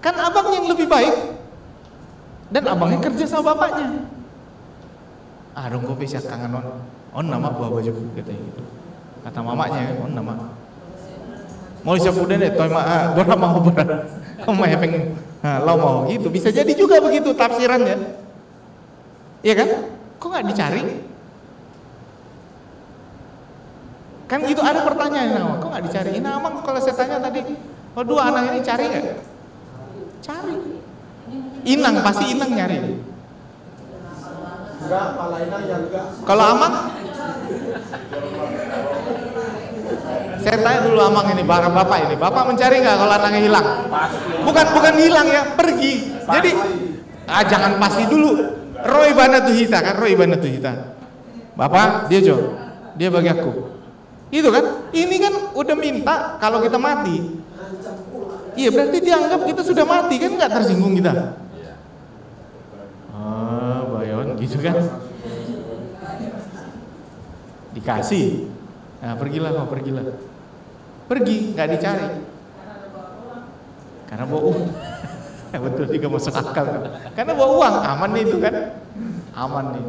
Kan abang yang lebih baik. Dan abangnya kerja sama bapaknya. Dong kok bisa kangen on nama buah baju katanya gitu. Kata mamanya, on nama. Mau siap udah deh, toy mah gua mau berat. Kamu ya pengen lo mau gitu. Bisa jadi juga begitu tafsirannya. Iya kan? Kok nggak dicari? Kan gitu ada pertanyaan, kok nggak dicari? Ini amang kalau saya tanya tadi, oh dua anak ini cari nggak? Cari. Inang pasti Inang nyari. Enggak, malah Inang yang enggak. Kalau Amang, saya tanya dulu Amang ini, bapak ini, bapak mencari nggak kalau anaknya hilang? Bukan hilang ya, pergi. Jadi, jangan pasti dulu. Roy Banatuhita kan, Roy Banatuhita. Bapak, dia bagi aku. Itu kan, ini kan udah minta kalau kita mati. Iya berarti dianggap kita sudah mati kan, nggak tersinggung kita. Bayon gitu kan. Dikasih. Nah pergilah kau, pergilah. Pergi, nggak dicari. Karena bawa uang. Betul juga masuk akal kan. Karena bawa uang, aman nih itu kan. Aman nih.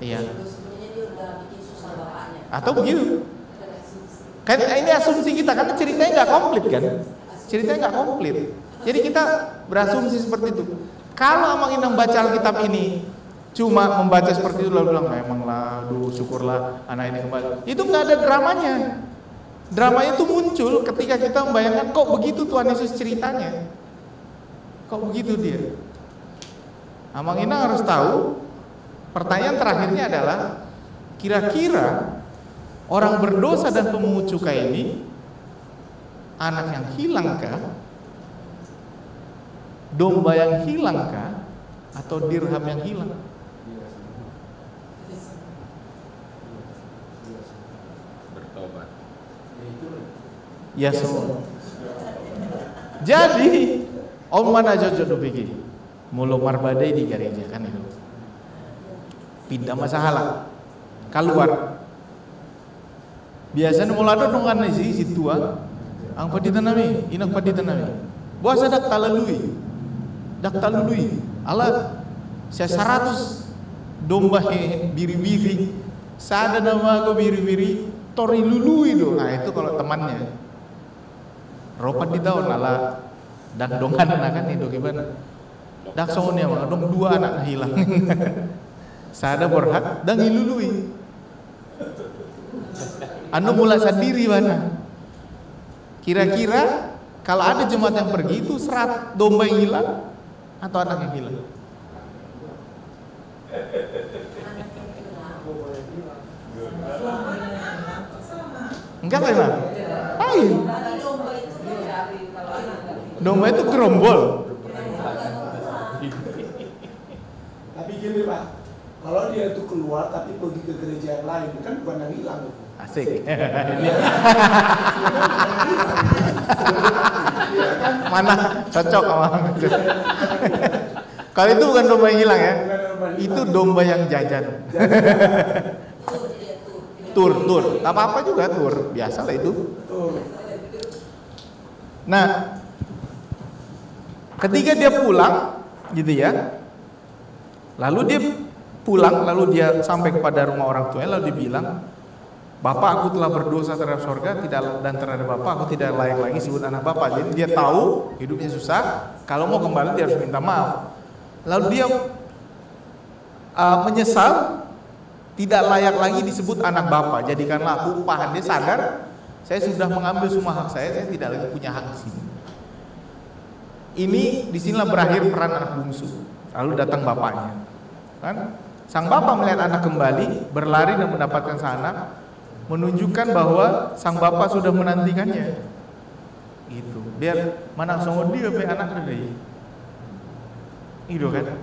Iya. Atau begitu. Kan ini asumsi kita karena ceritanya nggak komplit kan. Ceritanya nggak komplit. Jadi kita berasumsi seperti itu. Kalau Amang Inang baca Alkitab ini cuma membaca seperti itu lalu bilang emanglah, aduh syukurlah anak ini kembali. Itu nggak ada dramanya. Dramanya itu muncul ketika kita membayangkan kok begitu Tuhan Yesus ceritanya. Kok begitu dia? Amang Inang harus tahu. Pertanyaan terakhirnya adalah kira-kira orang berdosa dan pemungut cukai ini anak yang hilangkah, domba yang hilangkah, atau dirham yang hilang? Bertobat. Ya semua. Jadi om mana jojo pikir mulu marbadai di gereja kan itu. Pindah masalah keluar. Biasanya mulai dongan si tua, ang padi tanami, inak padi tanami. Buasa dak talului. Ala saya 100 domba biri-biri. Sada nama aku biri-biri, tori lului do. Nah itu kalau temannya. Ropat di tahun ala dak dongan kan itu gimana? Dak soalnya mah dong 2 anak hilang. Sada berhak dan ilului. Anu mulai sendiri mana? Kira-kira kalau ada jemaat yang pergi itu 100 domba yang hilang atau anak yang hilang? Enggak lah. Ayo. Domba itu gerombol. Tapi gini Pak, kalau dia itu keluar tapi pergi ke gereja yang lain, kan bukan yang hilang. Asik. Mana cocok sama. Kalau itu bukan domba yang hilang ya. Itu domba yang jajan. Tur. Gak apa-apa juga tur. Biasa lah itu. Nah, ketika dia pulang gitu ya. Lalu dia pulang, lalu dia sampai kepada rumah orang tuanya, lalu dia bilang, Bapak, aku telah berdosa terhadap sorga dan terhadap Bapak, aku tidak layak lagi sebut anak Bapak. Jadi dia tahu hidupnya susah, kalau mau kembali dia harus minta maaf. Lalu dia menyesal, tidak layak lagi disebut anak Bapak. Jadikanlah aku upah. Dia sadar, saya sudah mengambil semua hak saya tidak lagi punya hak di sini. Ini disinilah berakhir peran anak bungsu. Lalu datang bapaknya, kan? Sang bapak melihat anak kembali, berlari dan mendapatkan sang anak, menunjukkan bahwa sang bapak sudah menantikannya. Gitu. Biar mana songo dia be anak dari. Gitu kan?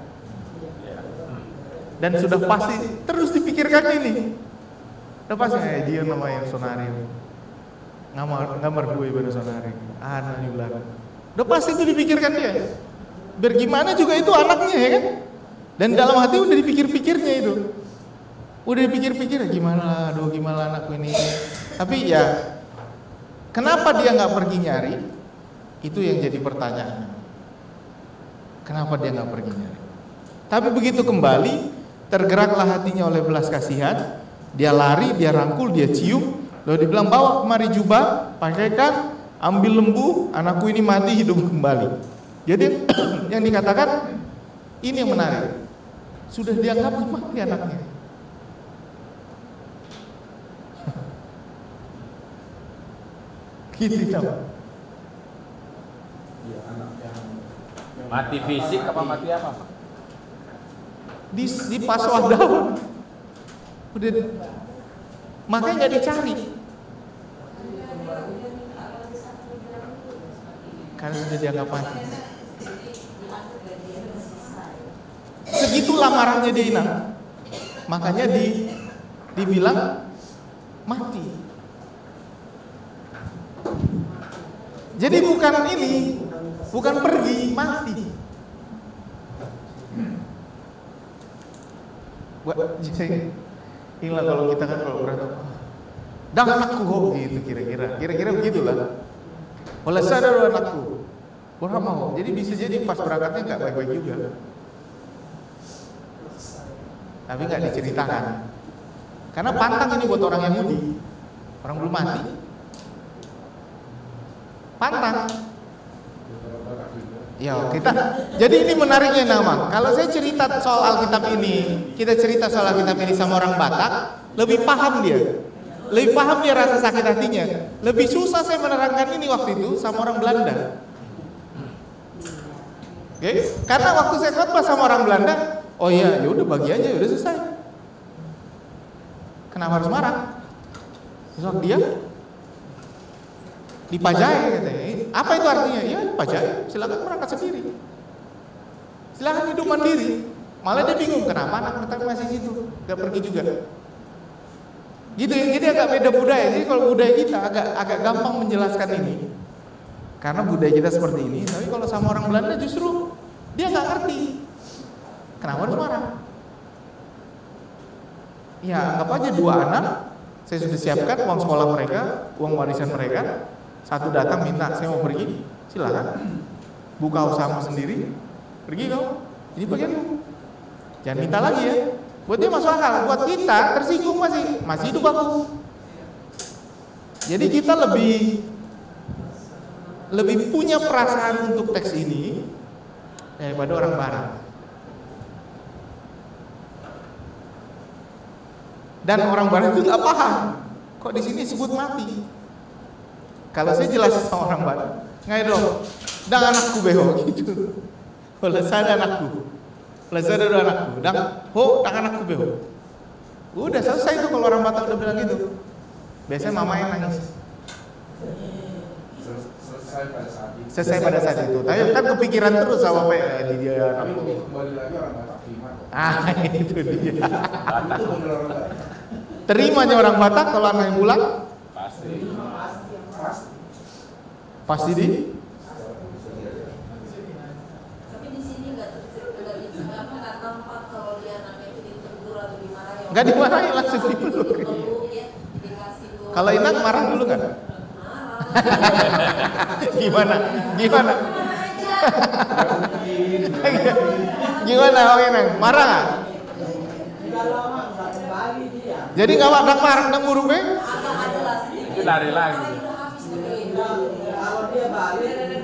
Dan sudah pasti terus dipikirkan ini. Udah pasti dia namanya sonari. Ngamar gue ibadah sonari. Anak di belakang. Udah pasti itu dipikirkan dia. Biar gimana juga itu anaknya ya kan? Dan dalam hati udah dipikir-pikirnya itu. Udah dipikir-pikir gimana anakku ini. Tapi ya kenapa dia nggak pergi nyari? Itu yang jadi pertanyaannya. Kenapa dia nggak pergi nyari? Tapi begitu kembali, tergeraklah hatinya oleh belas kasihan. Dia lari, dia rangkul, dia cium. Lalu dibilang, bawa kemari jubah, pakaikan, ambil lembu, anakku ini mati hidup kembali. Jadi yang dikatakan ini yang menarik. Sudah dianggap mati anaknya. Gitu coba. Mati fisik apa mati apa? Di paswah daun. Udah, makanya nggak dicari. Karena sudah dianggap mati. Segitulah marahnya Dina. Makanya dibilang mati. Jadi bukan ini, bukan pergi, mati. Inilah kalau kita kan kalau berantem, dah anakku kok gitu kira-kira begitulah. Oleh sadar anakku, orang mau. Jadi bisa jadi pas berangkatnya nggak baik-baik juga. Tapi nggak diceritakan. Karena pantang ini buat orang Yahudi, orang belum mati. Pantang. Ya kita. Jadi ini menariknya nama. Kalau saya cerita soal Alkitab ini, kita cerita soal Alkitab ini sama orang Batak, lebih paham dia. Lebih paham dia rasa sakit hatinya. Lebih susah saya menerangkan ini waktu itu sama orang Belanda. Oke? Karena waktu saya khotbah sama orang Belanda, oh iya, ya udah bagi aja, udah selesai. Kenapa harus marah? Besok dia dipajai katanya. Apa itu artinya? Ya pajai, silakan berangkat sendiri. Silakan hidup mandiri. Malah dia bingung kenapa anak masih situ, gak pergi juga. Gitu ya, jadi agak beda budaya. Jadi kalau budaya kita agak gampang menjelaskan ini. Karena budaya kita seperti ini, tapi kalau sama orang Belanda justru dia nggak ngerti. Kenapa harus marah? Ya anggap aja 2 anak, saya sudah siapkan uang sekolah mereka, uang warisan mereka. Satu datang minta, saya mau pergi, silakan. Buka usahamu sendiri, pergi kamu. Ini bagianmu. Jangan minta lagi ya. Buat dia masuk akal, buat kita tersinggung masih hidup aku. Jadi kita lebih punya perasaan untuk teks ini daripada orang Barat. Dan orang Barat itu nggak paham. Kok di sini sebut mati? Kalau saya jelasin sama orang Barat, nggak dong, dang anakku beho gitu. Kalau saya ada anakku, kalau saya ada anakku, dang anakku beho. Udah selesai itu kalau orang Batak udah bilang gitu. Biasanya mama yang nangis. Selesai pada saat itu. Tapi kan kepikiran terus sama dia anakku. Kembali lagi orang Batak terima kok. Itu dia. Terimanya orang Batak kalau anak yang pulang? Pasti di? Tapi di sini nggak nampak kalau dia anaknya itu ditegur atau dimarahin. Nggak dimarahin, langsung dipeluk. Kalau Inang marah dulu kan? Gimana? Gimana Om Inang? Marah nggak? Jadi nggak marah, nggak murung ya? Itu lari lagi. Kalau dia balik,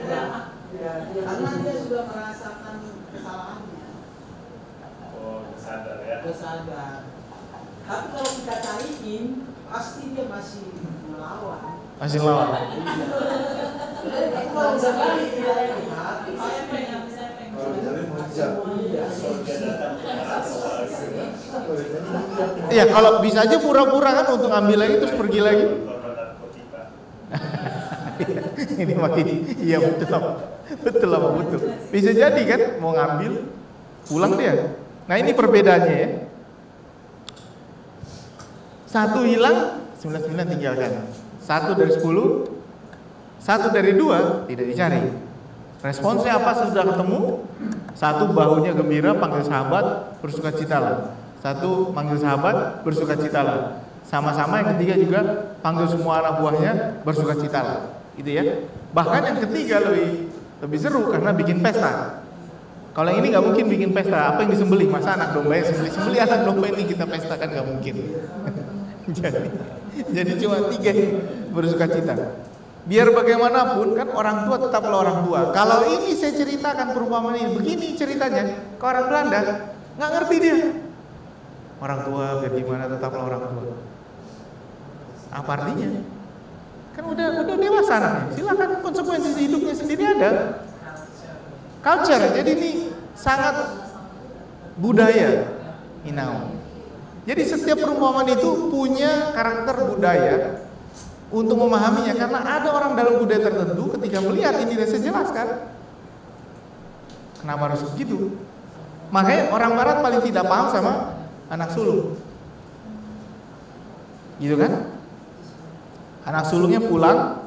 karena dia sudah merasakan kesalahannya. Oh, sadar ya. Sadar. Tapi kalau kita tarikin, pasti dia masih melawan. Masih melawan. Kalau bisa balik dia mati. Iya, kalau bisa aja pura-pura kan untuk ambil lagi terus pergi lagi. Ini makin iya betul. Bisa jadi kan mau ngambil pulang dia. Nah ini perbedaannya ya. 1 hilang, 99 tinggalkan. 1 dari 10, 1 dari 2 tidak dicari. Responsnya apa sudah ketemu? 1 bahunya gembira panggil sahabat bersukacitalah. 1 panggil sahabat bersukacitalah. Sama-sama yang ketiga juga panggil semua anak buahnya bersukacitalah. Itu ya. Bahkan yang ketiga lebih seru karena bikin pesta. Kalau yang ini nggak mungkin bikin pesta. Apa yang disembelih? Masa anak domba yang sembelih anak domba ini kita pestakan nggak mungkin. jadi cuma 3 bersukacita. Biar bagaimanapun kan orang tua tetaplah orang tua. Kalau ini saya ceritakan perumpamaan ini, begini ceritanya ke orang Belanda nggak ngerti dia. Orang tua biar gimana tetaplah orang tua. Apa artinya? Kan udah dewasa anaknya. Silakan konsekuensi hidupnya sendiri ada. Culture. Jadi ini sangat budaya Inau. Jadi setiap perumpamaan itu punya karakter budaya untuk memahaminya karena ada orang dalam budaya tertentu ketika melihat ini saya jelaskan. Kenapa harus begitu? Makanya orang Barat paling tidak paham sama anak sulung. Gitu kan? Anak sulungnya pulang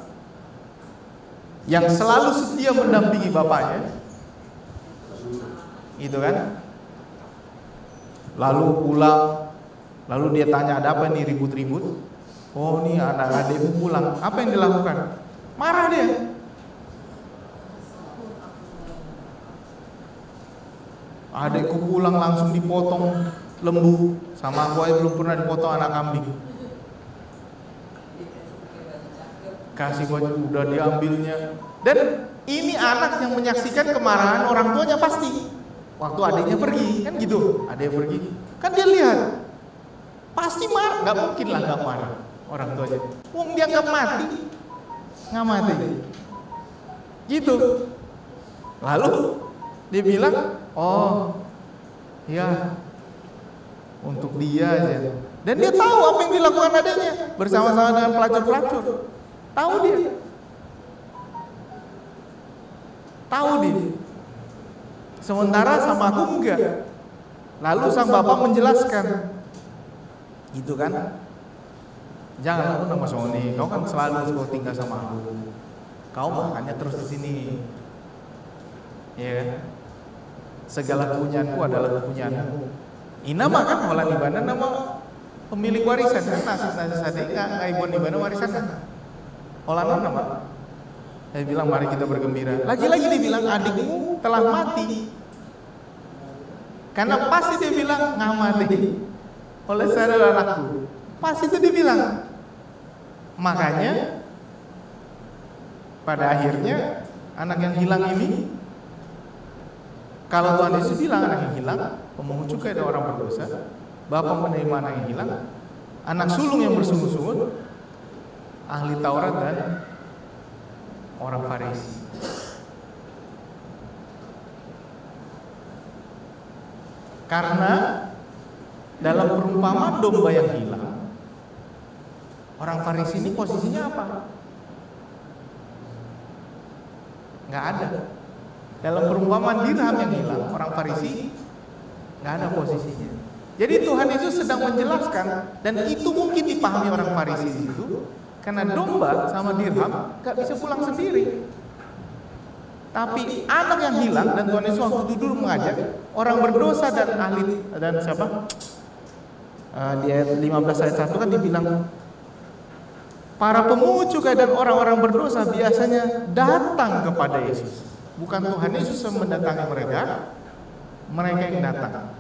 yang selalu setia mendampingi bapaknya. Gitu kan? Lalu pulang, lalu dia tanya ada apa nih ribut-ribut? Oh nih anak adikmu pulang. Apa yang dilakukan? Marah dia. Adikku pulang langsung dipotong lembu. Sama aku aja belum pernah dipotong anak kambing. Kasih baju udah diambilnya. Dan ini anak yang menyaksikan kemarahan orang tuanya pasti. Waktu adiknya pergi, kan gitu. Adiknya pergi, kan dia lihat. Pasti marah, nggak mungkin lah nggak marah orang tuanya. Wong dia nggak mati, gitu. Lalu dia bilang, oh, ya, untuk dia aja Dan dia tahu apa yang dilakukan adanya bersama-sama dengan pelacur-pelacur. Tahu dia. Tahu dia. Sementara sama aku enggak. Lalu sang bapak menjelaskan, gitu kan? Jangan aku nama Sony, kau kan selalu kau tinggal sama aku. Kau makanya terus di sini. Ya kan? Segala kepunyaanku adalah kepunyaanmu. Inama kan malah Nibana nama pemilik warisan kan nasi sadeka Ibon Nibana warisan kan. Olano nama. Dia bilang mari kita bergembira. Lagi-lagi dia bilang adikmu telah mati. Karena pasti dia bilang ngamati oleh saudara anakku. Pasti itu dia bilang. Makanya pada akhirnya anak yang hilang ini, kalau Tuhan Yesus bilang anak yang hilang, pemungut cukai dan orang berdosa, Bapa menerima anak yang hilang, anak sulung yang bersungut-sungut, ahli Taurat dan orang Farisi. Karena dalam perumpamaan domba yang hilang, orang Farisi ini posisinya apa? Nggak ada. Dalam perumpamaan dirham yang hilang, orang Farisi nggak ada posisinya. Jadi Tuhan Yesus sedang menjelaskan, dan itu mungkin dipahami orang Farisi itu, karena domba sama dirham nggak bisa pulang sendiri. Tapi anak yang hilang, dan Tuhan Yesus waktu itu dulu mengajak orang berdosa dan ahli dan siapa? Di ayat 15 ayat 1 kan dibilang, para pemungut cukai dan orang-orang berdosa biasanya datang kepada Yesus. Bukan Tuhan Yesus yang mendatangi mereka, mereka yang datang.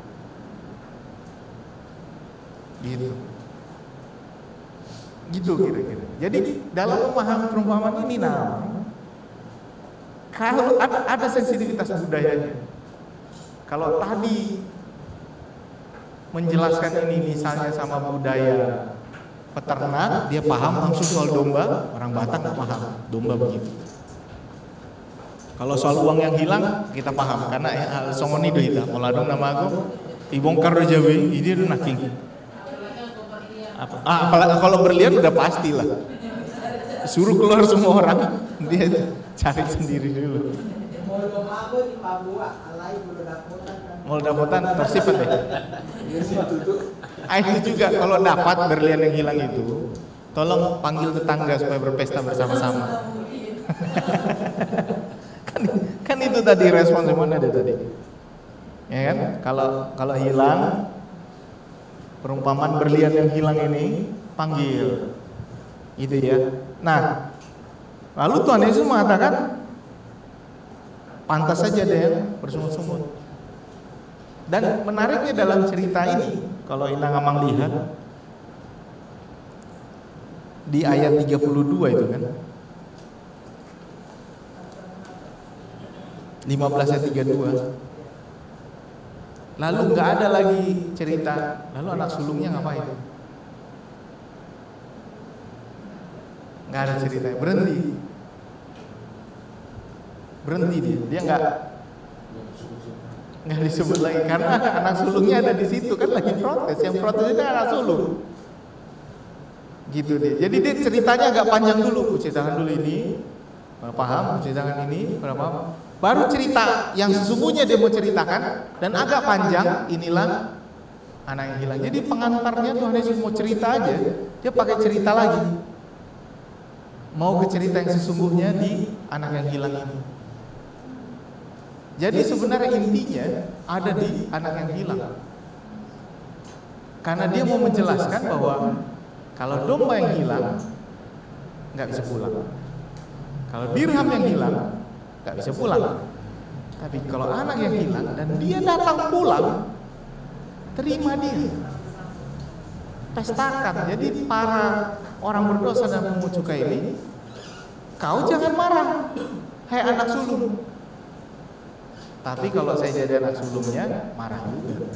Gitu kira-kira. Jadi dalam memahami perumpamaan ini, kalau ada sensitivitas budayanya. Kalau tadi menjelaskan ini misalnya sama budaya peternak, dia paham langsung soal domba. Orang Batak nggak paham domba begitu. Kalau soal uang yang hilang kita paham, karena somoni do kita meladong nama aku ibongkar do jawi ini do naking. Apalagi kalau berlian udah pastilah. Suruh keluar semua orang, dia cari sendiri dulu. Moldapotan tersifat deh. Itu juga kalau dapat berlian yang hilang itu, tolong panggil tetangga supaya berpesta bersama-sama. kan itu tadi respon mana ada tadi. Ya kan? Kalau hilang, perumpamaan berlian yang hilang ini panggil. Gitu ya. Nah, lalu Tuhan Yesus mengatakan, pantas saja ada yang bersungut-sungut. Dan menariknya dalam cerita ini, kalau Inang Amang lihat di ayat 32 itu kan, 15 ayat 32. Lalu nggak ada lagi cerita. Lalu anak sulungnya ngapain? Nggak ada cerita. Berhenti dia nggak disebut lagi karena anak sulungnya ada di situ kan lagi protes. Yang protes itu anak sulung. Gitu deh. Jadi dia ceritanya agak panjang dulu. Ceritakan dulu ini, paham? Ceritakan ini, berapa? Baru cerita yang sesungguhnya dia mau ceritakan dan agak panjang. Inilah anak yang hilang. Jadi pengantarnya Tuhan Yesus mau cerita aja, dia pakai cerita lagi. Mau ke cerita yang sesungguhnya di anak yang hilang ini. Jadi sebenarnya intinya ada di anak yang hilang. Karena dia mau menjelaskan bahwa kalau domba yang hilang nggak bisa pulang. Kalau dirham yang hilang nggak bisa pulang. Tapi kalau anak yang hilang dan dia datang pulang, terima dia. Pestakan. Jadi para orang berdosa dan pemungut cukai ini, kau jangan marah, hai anak sulung. Tapi kalau saya jadi anak sulungnya, marah juga.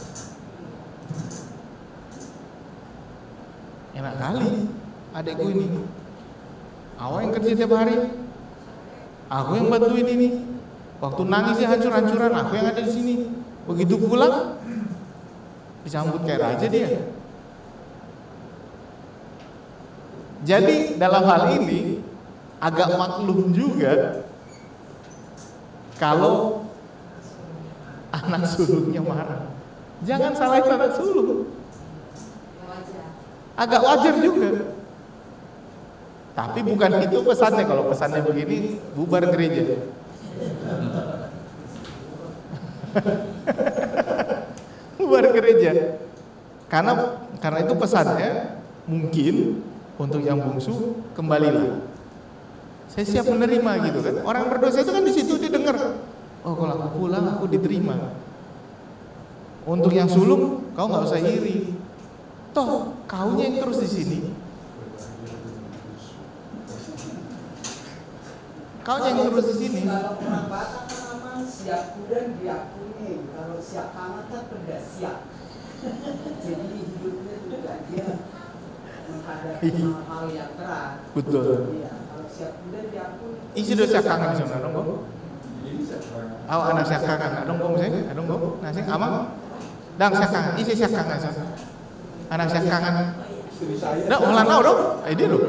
Enak kali adekku ini. Awak yang kerja tiap hari, aku yang bantuin ini. Waktu nangisnya hancur-hancuran, aku yang ada di sini. Begitu pulang, disambut kayak raja dia. Jadi dalam hal ini agak maklum juga kalau anak sulungnya marah. Jangan salahin anak sulung. Agak wajar juga. Tapi bukan itu pesannya. Kalau pesannya begini, bubar gereja. Bubar gereja. Karena itu pesannya mungkin untuk yang bungsu kembalilah. Saya siap menerima gitu kan. Orang berdosa itu kan di situ dia dengar. Oh, kalau aku pulang aku diterima. Untuk yang sulung, kau nggak usah iri. Toh, kaunya yang terus di sini. Kaunya yang terus di sini. Kalau orang Batak kan memang siap kuda diakuni. Kalau siap hangat kan tidak siap. Jadi hidupnya juga dia menghadapi hal yang berat. Betul. Iya, kalau siap kuda diakuni. Isi sudah siap kangen di sana, dong, Bang. Oh, anak siap kangen, dong, Bang, saya, dong, Bang. Nasi, amang. Dang siap kangen, isi siap kangen, sana. Anak siap kangen. Dah, ulang tau dong. Dia dong.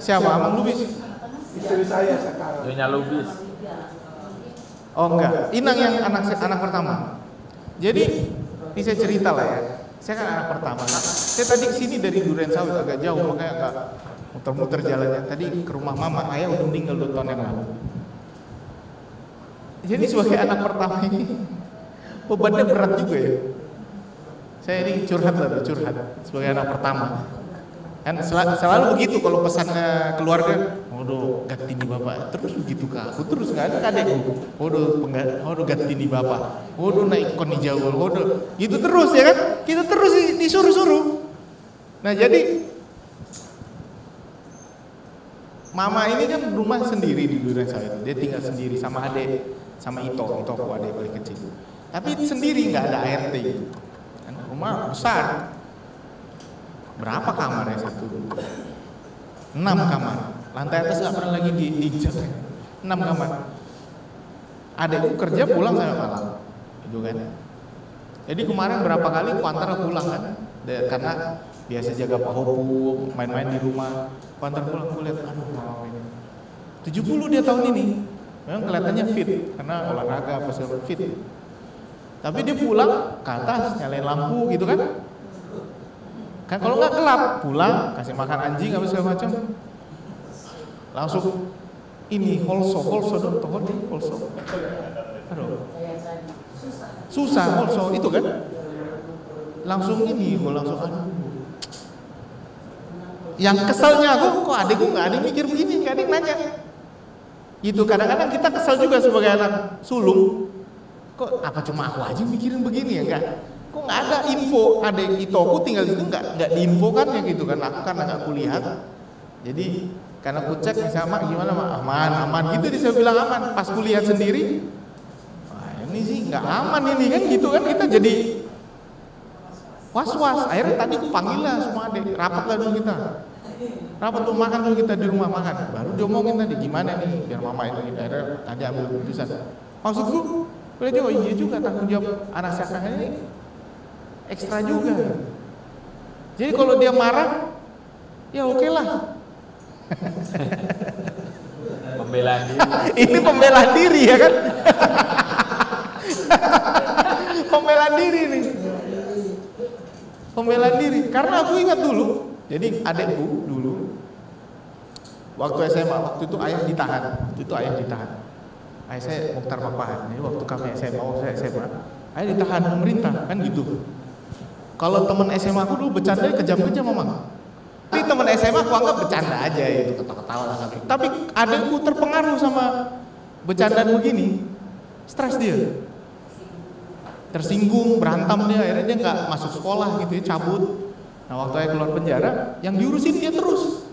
Siapa amang Lubis? Istri saya sekarang. Nyonya Lubis. Oh enggak, Inang yang anak pertama. Jadi ini saya cerita lah ya. Saya kan anak pertama. Saya tadi kesini dari Durensawit agak jauh, makanya agak muter-muter jalannya. Tadi ke rumah mama, ayah udah meninggal 2 tahun yang lalu. Jadi sebagai anak pertama ini bebannya berat juga ya. Saya ini curhat sebagai anak pertama. Kan selalu begitu kalau pesannya keluarga, waduh ganti nih bapak, terus begitu ke aku, terus nggak ada kadekku, waduh ganti nih bapak, waduh naik kon jauh, waduh gitu terus ya kan, kita terus disuruh-suruh. Nah jadi mama ini kan rumah sendiri di Durensawit, dia tinggal sendiri sama adek, sama Ito aku adek paling kecil, tapi sendiri nggak ada ART gitu, kan, rumah besar. Berapa kamarnya? 6 kamar. Lantai atas nggak pernah lagi diinjak. 6 kamar. Adekku kerja pulang sampai malam, itu kan. Jadi kemarin berapa kali kuantar pulang kan, karena biasa jaga Pak Hopu, main-main di rumah. Kuantar pulang, aku lihat, aduh mau ini. 70 dia tahun ini. Memang kelihatannya fit, karena olahraga apa segala fit. Tapi dia pulang ke atas nyalain lampu gitu kan. Kan kalau nggak gelap, pulang kasih makan anjing apa segala macam, langsung ini holso dong, tohon nih holso. Aduh, susah holso itu kan, langsung ini, gue langsung aduh. Yang keselnya aku, kok adikku nggak ada mikir begini, nggak ada yang nanya. Gitu kadang-kadang kita kesel juga sebagai anak sulung, kok apa cuma aku aja mikirin begini ya enggak? Kok nggak ada info, adek Itoku tinggal di situ nggak diinfokan ya gitu kan, aku karena nggak kulihat, jadi karena aku cek sama gimana mak, aman gitu, dia bilang aman, pas kulihat sendiri, wah ini sih nggak aman ini kan gitu kan, kita jadi was-was. Akhirnya tadi aku panggil lah semua adek, rapat lah dulu kita, rapat tuh makan dulu kita di rumah makan, baru diomongin tadi gimana nih biar mama itu, akhirnya tadi ambil keputusan. Maksudku, boleh juga, iya juga tanggung jawab anak saya ini ekstra juga. Jadi kalau dia marah, ya oke lah. Pembelaan diri. Ini pembelaan diri ya kan? Pembelaan diri nih. Pembelaan diri. Karena aku ingat dulu, jadi adekku dulu, waktu SMA, waktu itu ayah ditahan. Ayah saya Mukhtar Papahan. Jadi waktu kami SMA, ayah ditahan pemerintah, kan gitu. Kalau teman SMA aku dulu bercanda kejam-kejam memang. Tapi teman SMA aku anggap bercanda aja itu, ketawa-ketawa lah. Tapi adekku terpengaruh sama bercandaan begini, stres dia, tersinggung, berantem dia, akhirnya dia nggak masuk sekolah gitu ya, cabut. Nah waktu saya keluar penjara, yang diurusin dia terus.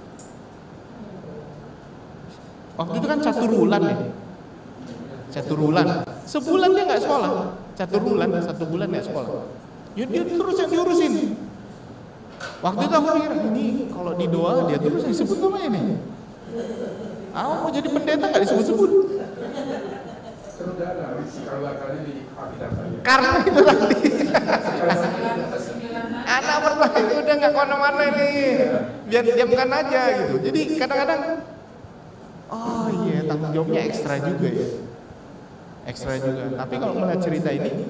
Waktu itu kan Caturulan ya, sebulan dia nggak sekolah, Caturulan 1 bulan nggak sekolah. Dia terus yang diurusin. Waktu itu aku mikir, ini kalau di doa dia terus yang disebut namanya nih. Aku mau jadi pendeta nggak disebut-sebut. Saudara, kalau kali di Pakistan. Karena itu tadi. Anak pertama itu udah nggak kemana-mana nih, biar diamkan aja gitu. Jadi kadang-kadang, oh iya tanggung jawabnya ekstra juga ya, ekstra juga. Tapi kalau melihat cerita ini,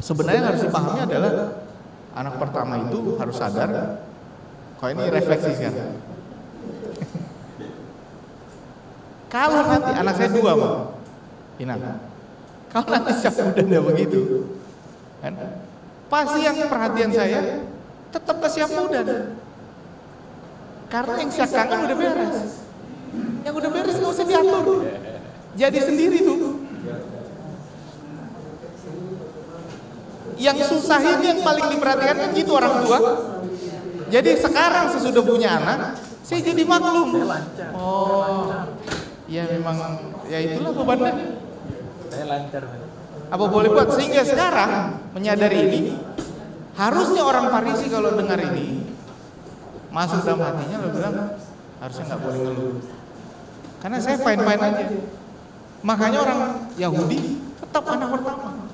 sebenarnya harus dipahami adalah anak pertama itu harus sadar. Kalau ini refleksi kan. Kalau nanti anak saya 2 Bang, kalau nanti siap muda udah begitu, kan? Pasti yang perhatian saya tetap ke siap muda, karena yang siap kangen udah beres, yang udah beres nggak usah diatur, jadi sendiri tuh. Yang susah ini yang paling diperhatikan kan gitu orang tua. Jadi sekarang sesudah punya anak, saya jadi maklum. Oh, ya memang, ya itulah bebannya. Saya lancar. Apa boleh buat, sehingga sekarang menyadari ini, harusnya orang Farisi kalau dengar ini masuk dalam hatinya, lo bilang harusnya nggak boleh ngeluh, karena saya fine aja. Makanya orang Yahudi tetap anak pertama.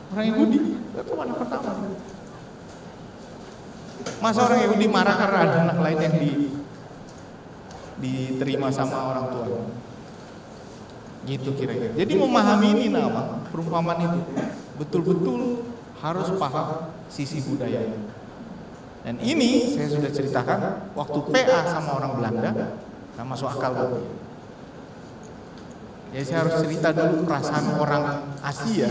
Orang Yahudi tetap anak pertama. Masa orang Yahudi marah karena ada anak lain yang diterima sama orang tua? Gitu kira-kira. Jadi memahami ini nama perumpamaan itu betul-betul harus paham sisi budaya. Dan ini saya sudah ceritakan waktu PA sama orang Belanda, nggak masuk akal banget. Jadi saya harus cerita dulu perasaan orang Asia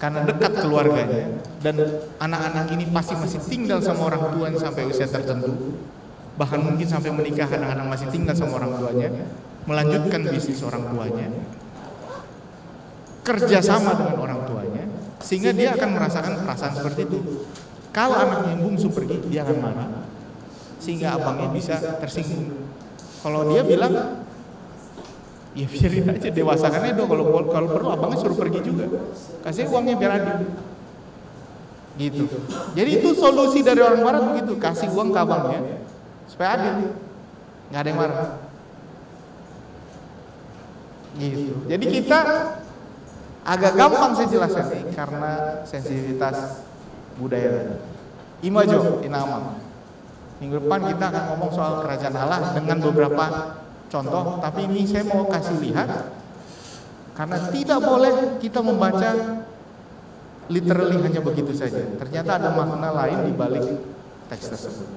karena dekat keluarganya, dan anak-anak ini pasti masih tinggal sama orang tuanya sampai usia tertentu, bahkan mungkin sampai menikah anak-anak masih tinggal sama orang tuanya, melanjutkan bisnis orang tuanya, kerjasama dengan orang tuanya, sehingga dia akan merasakan perasaan seperti itu. Kalau anaknya yang bungsu pergi, dia akan marah, sehingga abangnya bisa tersinggung. Kalau dia bilang, ya biarin aja, dewasakannya dong, kalau perlu abangnya suruh pergi juga, kasih uangnya biar adil. Gitu. Jadi itu solusi dari orang barat begitu, kasih uang ke abangnya supaya adil, nggak ada yang marah. Gitu. Jadi kita agak gampang saya jelaskan nih karena sensitivitas budaya. Imajo, inama. Minggu depan kita akan ngomong soal kerajaan Allah dengan beberapa contoh, tapi ini saya mau kasih lihat karena tidak boleh kita membaca literally hanya begitu saja. Ternyata ada makna lain di balik teks tersebut.